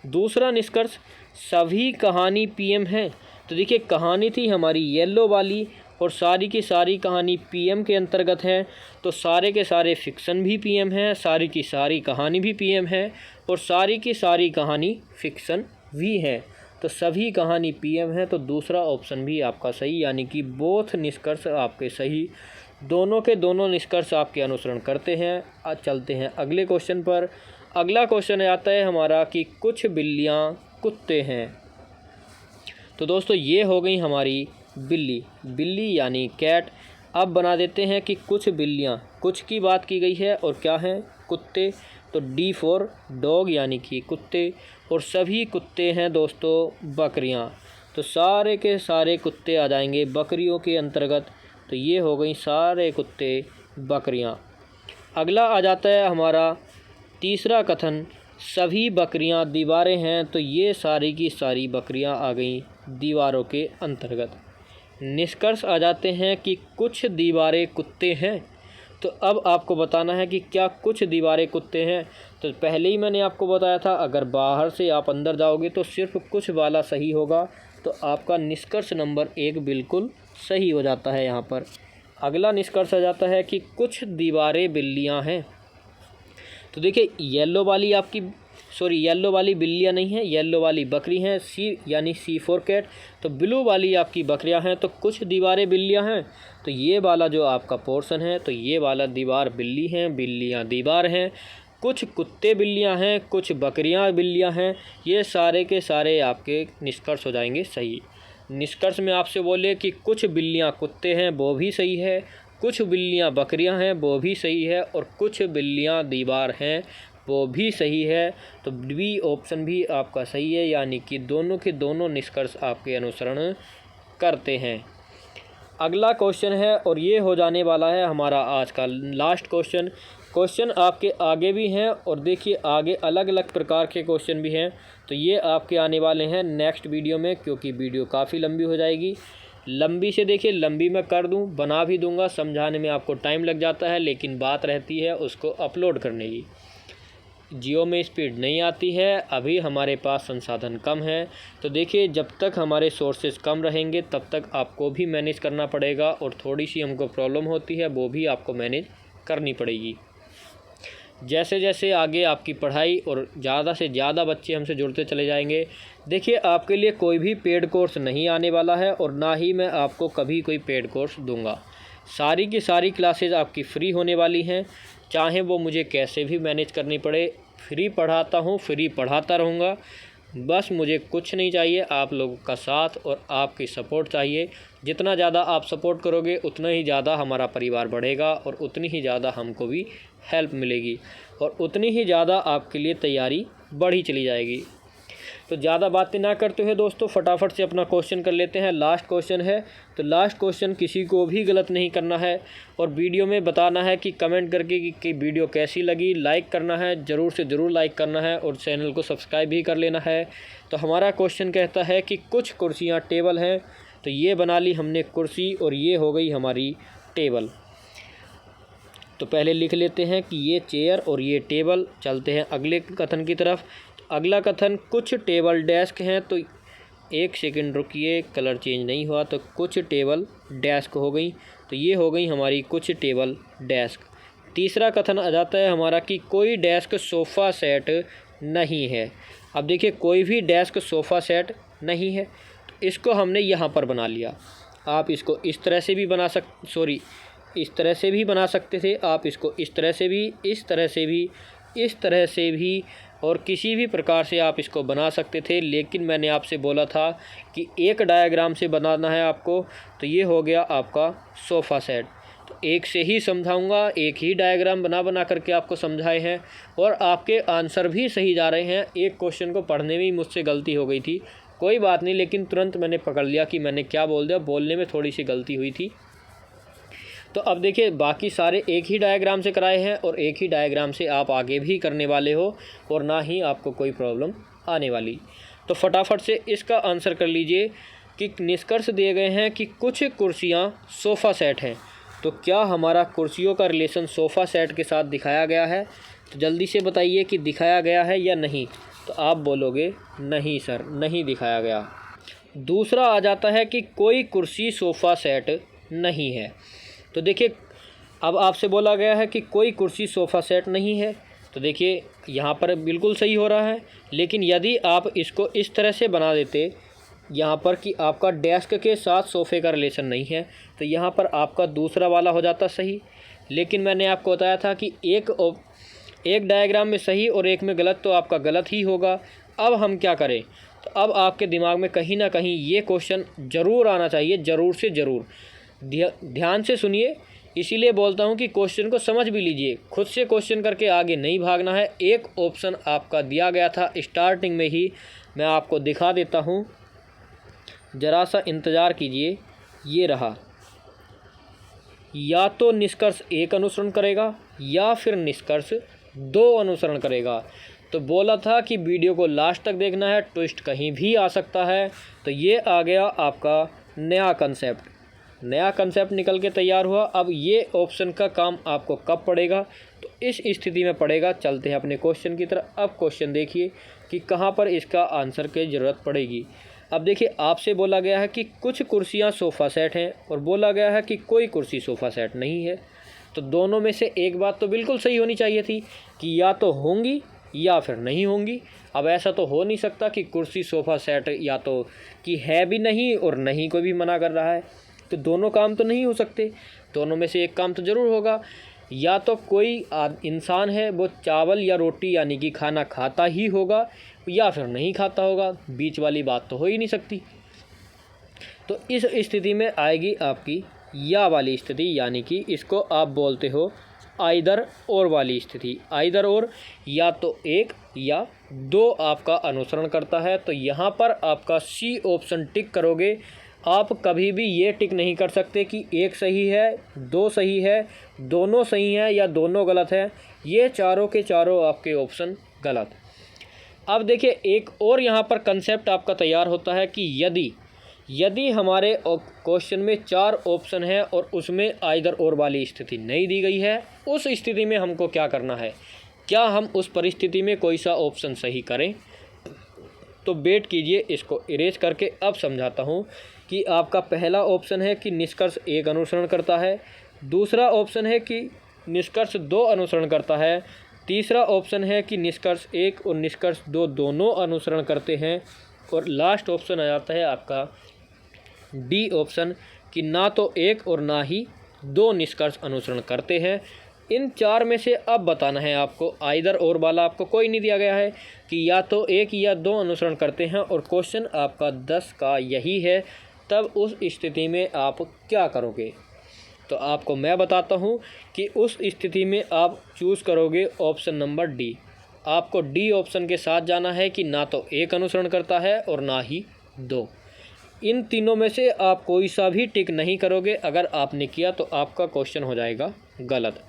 दूसरा निष्कर्ष, सभी कहानी पीएम हैं। तो देखिए कहानी थी हमारी येलो वाली और सारी की सारी कहानी पीएम के अंतर्गत है, तो सारे के सारे फिक्शन भी पीएम हैं, सारी की सारी कहानी भी पीएम है और सारी की सारी कहानी फिक्शन भी है। तो सभी कहानी पीएम है, तो दूसरा ऑप्शन भी आपका सही, यानी कि बोथ निष्कर्ष आपके सही। दोनों के दोनों निष्कर्ष आपके अनुसरण करते हैं। आज चलते हैं अगले क्वेश्चन पर। अगला क्वेश्चन आता है हमारा कि कुछ बिल्लियाँ कुत्ते हैं। तो दोस्तों ये हो गई हमारी बिल्ली यानी कैट। अब बना देते हैं कि कुछ बिल्लियाँ, कुछ की बात की गई है और क्या हैं? कुत्ते। तो डी फॉर डॉग यानी कि कुत्ते, और सभी कुत्ते हैं दोस्तों बकरियाँ। तो सारे के सारे कुत्ते आ जाएंगे बकरियों के अंतर्गत, तो ये हो गई सारे कुत्ते बकरियाँ। अगला आ जाता है हमारा तीसरा कथन सभी बकरियां दीवारें हैं, तो ये सारी की सारी बकरियां आ गई दीवारों के अंतर्गत। निष्कर्ष आ जाते हैं कि कुछ दीवारें कुत्ते हैं। तो अब आपको बताना है कि क्या कुछ दीवारें कुत्ते हैं। तो पहले ही मैंने आपको बताया था, अगर बाहर से आप अंदर जाओगे तो सिर्फ कुछ वाला सही होगा, तो आपका निष्कर्ष नंबर 1 बिल्कुल सही हो जाता है यहाँ पर। अगला निष्कर्ष आ जाता है कि कुछ दीवारें बिल्लियाँ हैं। तो देखिए येलो वाली बिल्लियाँ नहीं हैं, येलो वाली बकरी हैं, यानी C4 कैट। तो ब्लू वाली आपकी बकरियां हैं, तो कुछ दीवारें बिल्लियां हैं। तो ये वाला जो आपका पोर्शन है, तो ये वाला दीवार बिल्ली हैं, बिल्लियां दीवार हैं। कुछ कुत्ते बिल्लियां हैं, कुछ बकरियां बिल्लियां हैं। ये सारे के सारे आपके निष्कर्ष हो जाएंगे सही। निष्कर्ष में आपसे बोले कि कुछ बिल्लियां कुत्ते हैं, वो भी सही है। कुछ बिल्लियां बकरियां हैं, वो भी सही है। और कुछ बिल्लियां दीवार हैं, वो भी सही है। तो बी ऑप्शन भी आपका सही है, यानी कि दोनों के दोनों निष्कर्ष आपके अनुसरण करते हैं। अगला क्वेश्चन है, और ये हो जाने वाला है हमारा आज का लास्ट क्वेश्चन। क्वेश्चन आपके आगे भी हैं, और देखिए आगे अलग अलग प्रकार के क्वेश्चन भी हैं। तो ये आपके आने वाले हैं नेक्स्ट वीडियो में, क्योंकि वीडियो काफ़ी लंबी हो जाएगी। लंबी से देखिए, लंबी मैं कर दूं, बना भी दूंगा, समझाने में आपको टाइम लग जाता है, लेकिन बात रहती है उसको अपलोड करने की। जियो में स्पीड नहीं आती है, अभी हमारे पास संसाधन कम है। तो देखिए जब तक हमारे सोर्सेज कम रहेंगे तब तक आपको भी मैनेज करना पड़ेगा, और थोड़ी सी हमको प्रॉब्लम होती है वो भी आपको मैनेज करनी पड़ेगी। जैसे जैसे आगे आपकी पढ़ाई और ज़्यादा से ज़्यादा बच्चे हमसे जुड़ते चले जाएंगे, देखिए आपके लिए कोई भी पेड कोर्स नहीं आने वाला है, और ना ही मैं आपको कभी कोई पेड कोर्स दूंगा। सारी की सारी क्लासेज आपकी फ्री होने वाली हैं, चाहे वो मुझे कैसे भी मैनेज करनी पड़े। फ्री पढ़ाता हूँ, फ्री पढ़ाता रहूँगा। बस मुझे कुछ नहीं चाहिए, आप लोगों का साथ और आपकी सपोर्ट चाहिए। जितना ज़्यादा आप सपोर्ट करोगे उतना ही ज़्यादा हमारा परिवार बढ़ेगा, और उतनी ही ज़्यादा हमको भी हेल्प मिलेगी, और उतनी ही ज़्यादा आपके लिए तैयारी बढ़ी चली जाएगी। तो ज़्यादा बातें ना करते हुए दोस्तों फटाफट से अपना क्वेश्चन कर लेते हैं। लास्ट क्वेश्चन है, तो लास्ट क्वेश्चन किसी को भी गलत नहीं करना है, और वीडियो में बताना है कि कमेंट करके कि वीडियो कैसी लगी। लाइक करना है, ज़रूर से ज़रूर लाइक करना है, और चैनल को सब्सक्राइब भी कर लेना है। तो हमारा क्वेश्चन कहता है कि कुछ कुर्सियाँ टेबल हैं। तो ये बना ली हमने कुर्सी, और ये हो गई हमारी टेबल। तो पहले लिख लेते हैं कि ये चेयर और ये टेबल। चलते हैं अगले कथन की तरफ। अगला कथन, कुछ टेबल डेस्क हैं। तो एक सेकंड रुकिए, कलर चेंज नहीं हुआ, तो कुछ टेबल डेस्क हो गई। तो ये हो गई हमारी कुछ टेबल डेस्क। तीसरा कथन आ जाता है हमारा कि कोई डेस्क सोफ़ा सेट नहीं है। अब देखिए कोई भी डेस्क सोफ़ा सेट नहीं है, तो इसको हमने यहाँ पर बना लिया। आप इसको इस तरह से भी इस तरह से भी बना सकते थे। आप इसको इस तरह से भी, इस तरह से भी, इस तरह से भी, और किसी भी प्रकार से आप इसको बना सकते थे। लेकिन मैंने आपसे बोला था कि एक डायग्राम से बनाना है आपको। तो ये हो गया आपका सोफ़ा सेट। तो एक से ही समझाऊंगा, एक ही डायग्राम बना करके आपको समझाए हैं, और आपके आंसर भी सही जा रहे हैं। एक क्वेश्चन को पढ़ने में ही मुझसे गलती हो गई थी, कोई बात नहीं, लेकिन तुरंत मैंने पकड़ लिया कि मैंने क्या बोल दिया, बोलने में थोड़ी सी गलती हुई थी। तो अब देखिए बाकी सारे एक ही डायग्राम से कराए हैं, और एक ही डायग्राम से आप आगे भी करने वाले हो, और ना ही आपको कोई प्रॉब्लम आने वाली। तो फटाफट से इसका आंसर कर लीजिए कि निष्कर्ष दिए गए हैं कि कुछ कुर्सियां सोफ़ा सेट हैं। तो क्या हमारा कुर्सियों का रिलेशन सोफ़ा सेट के साथ दिखाया गया है? तो जल्दी से बताइए कि दिखाया गया है या नहीं। तो आप बोलोगे नहीं सर, नहीं दिखाया गया। दूसरा आ जाता है कि कोई कुर्सी सोफ़ा सेट नहीं है। तो देखिए अब आपसे बोला गया है कि कोई कुर्सी सोफ़ा सेट नहीं है। तो देखिए यहाँ पर बिल्कुल सही हो रहा है, लेकिन यदि आप इसको इस तरह से बना देते यहाँ पर कि आपका डेस्क के साथ सोफ़े का रिलेशन नहीं है, तो यहाँ पर आपका दूसरा वाला हो जाता सही। लेकिन मैंने आपको बताया था कि एक डायग्राम में सही और एक में गलत, तो आपका गलत ही होगा। अब हम क्या करें? तो अब आपके दिमाग में कहीं ना कहीं ये क्वेश्चन ज़रूर आना चाहिए, ज़रूर से ज़रूर। ध्यान से सुनिए, इसीलिए बोलता हूँ कि क्वेश्चन को समझ भी लीजिए, खुद से क्वेश्चन करके आगे नहीं भागना है। एक ऑप्शन आपका दिया गया था स्टार्टिंग में ही, मैं आपको दिखा देता हूँ, ज़रा सा इंतज़ार कीजिए। ये रहा, या तो निष्कर्ष 1 अनुसरण करेगा या फिर निष्कर्ष 2 अनुसरण करेगा। तो बोला था कि वीडियो को लास्ट तक देखना है, ट्विस्ट कहीं भी आ सकता है। तो ये आ गया आपका नया कंसेप्ट निकल के तैयार हुआ। अब ये ऑप्शन का काम आपको कब पड़ेगा, तो इस स्थिति में पड़ेगा। चलते हैं अपने क्वेश्चन की तरफ। अब क्वेश्चन देखिए कि कहाँ पर इसका आंसर की ज़रूरत पड़ेगी। अब देखिए, आपसे बोला गया है कि कुछ कुर्सियाँ सोफ़ा सेट हैं और बोला गया है कि कोई कुर्सी सोफ़ा सेट नहीं है। तो दोनों में से एक बात तो बिल्कुल सही होनी चाहिए थी कि या तो होंगी या फिर नहीं होंगी। अब ऐसा तो हो नहीं सकता कि कुर्सी सोफ़ा सेट या तो कि है भी नहीं और नहीं कोई भी मना कर रहा है। तो दोनों काम तो नहीं हो सकते, दोनों में से एक काम तो ज़रूर होगा। या तो कोई इंसान है वो चावल या रोटी यानी कि खाना खाता ही होगा या फिर नहीं खाता होगा, बीच वाली बात तो हो ही नहीं सकती। तो इस स्थिति में आएगी आपकी या वाली स्थिति, यानी कि इसको आप बोलते हो आइदर और वाली स्थिति। आइदर और, या तो एक या दो आपका अनुसरण करता है। तो यहाँ पर आपका सी ऑप्शन टिक करोगे। आप कभी भी ये टिक नहीं कर सकते कि एक सही है, दो सही है, दोनों सही हैं या दोनों गलत है। ये चारों के चारों आपके ऑप्शन गलत। अब देखिए, एक और यहाँ पर कंसेप्ट आपका तैयार होता है कि यदि हमारे क्वेश्चन में 4 ऑप्शन है और उसमें आइदर और वाली स्थिति नहीं दी गई है, उस स्थिति में हमको क्या करना है, क्या हम उस परिस्थिति में कोई सा ऑप्शन सही करें। तो वेट कीजिए, इसको इरेज करके अब समझाता हूँ कि आपका पहला ऑप्शन है कि निष्कर्ष 1 अनुसरण करता है, दूसरा ऑप्शन है कि निष्कर्ष 2 अनुसरण करता है, तीसरा ऑप्शन है कि निष्कर्ष 1 और निष्कर्ष 2 दोनों अनुसरण करते हैं, और लास्ट ऑप्शन आ जाता है आपका डी ऑप्शन कि ना तो 1 और ना ही 2 निष्कर्ष अनुसरण करते हैं। इन 4 में से अब बताना है आपको। आइदर और वाला आपको कोई नहीं दिया गया है कि या तो 1 या 2 अनुसरण करते हैं, और क्वेश्चन आपका 10 का यही है। तब उस स्थिति में आप क्या करोगे, तो आपको मैं बताता हूँ कि उस स्थिति में आप चूज़ करोगे ऑप्शन नंबर डी। आपको डी ऑप्शन के साथ जाना है कि ना तो 1 अनुसरण करता है और ना ही 2। इन तीनों में से आप कोई सा भी टिक नहीं करोगे। अगर आपने किया तो आपका क्वेश्चन हो जाएगा गलत।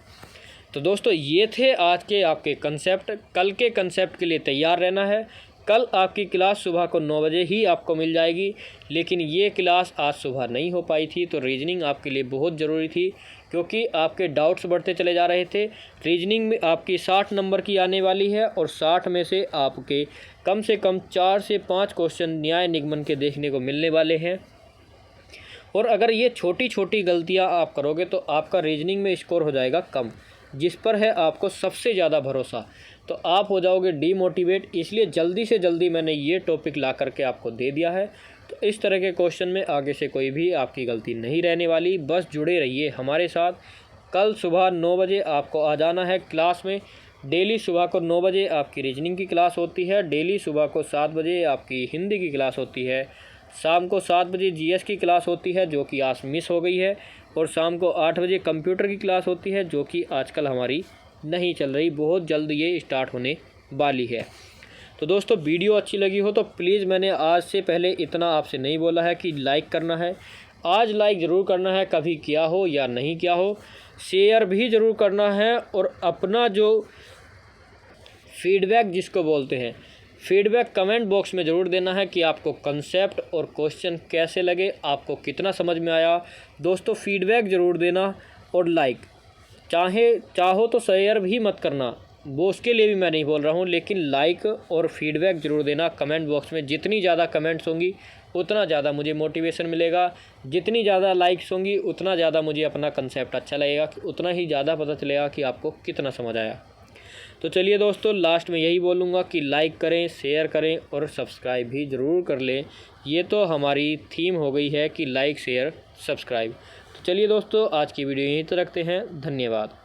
तो दोस्तों, ये थे आज के आपके कंसेप्ट। कल के कंसेप्ट के लिए तैयार रहना है। कल आपकी क्लास सुबह को 9 बजे ही आपको मिल जाएगी, लेकिन ये क्लास आज सुबह नहीं हो पाई थी। तो रीजनिंग आपके लिए बहुत ज़रूरी थी, क्योंकि आपके डाउट्स बढ़ते चले जा रहे थे। रीजनिंग में आपकी 60 नंबर की आने वाली है, और 60 में से आपके कम से कम 4 से 5 क्वेश्चन न्याय निगमन के देखने को मिलने वाले हैं। और अगर ये छोटी छोटी गलतियाँ आप करोगे तो आपका रीजनिंग में स्कोर हो जाएगा कम, जिस पर है आपको सबसे ज़्यादा भरोसा। तो आप हो जाओगे डीमोटिवेट। इसलिए जल्दी से जल्दी मैंने ये टॉपिक ला करके आपको दे दिया है। तो इस तरह के क्वेश्चन में आगे से कोई भी आपकी गलती नहीं रहने वाली। बस जुड़े रहिए हमारे साथ। कल सुबह 9 बजे आपको आ जाना है क्लास में। डेली सुबह को 9 बजे आपकी रीजनिंग की क्लास होती है। डेली सुबह को 7 बजे आपकी हिंदी की क्लास होती है। शाम को 7 बजे जीएस की क्लास होती है, जो कि आज मिस हो गई है। और शाम को 8 बजे कंप्यूटर की क्लास होती है, जो कि आजकल हमारी नहीं चल रही। बहुत जल्द ये स्टार्ट होने वाली है। तो दोस्तों, वीडियो अच्छी लगी हो तो प्लीज़, मैंने आज से पहले इतना आपसे नहीं बोला है कि लाइक करना है। आज लाइक ज़रूर करना है, कभी किया हो या नहीं किया हो। शेयर भी ज़रूर करना है, और अपना जो फीडबैक जिसको बोलते हैं, फीडबैक कमेंट बॉक्स में ज़रूर देना है कि आपको कंसेप्ट और क्वेश्चन कैसे लगे, आपको कितना समझ में आया। दोस्तों, फीडबैक ज़रूर देना, और लाइक चाहो तो शेयर भी मत करना, वो उसके लिए भी मैं नहीं बोल रहा हूँ, लेकिन लाइक और फीडबैक ज़रूर देना कमेंट बॉक्स में। जितनी ज़्यादा कमेंट्स होंगी उतना ज़्यादा मुझे मोटिवेशन मिलेगा, जितनी ज़्यादा लाइक्स होंगी उतना ज़्यादा मुझे अपना कंसेप्ट अच्छा लगेगा, उतना ही ज़्यादा पता चलेगा कि आपको कितना समझ आया। तो चलिए दोस्तों, लास्ट में यही बोलूँगा कि लाइक करें, शेयर करें और सब्सक्राइब भी ज़रूर कर लें। ये तो हमारी थीम हो गई है कि लाइक, शेयर, सब्सक्राइब। तो चलिए दोस्तों, आज की वीडियो यहीं तक रखते हैं। धन्यवाद।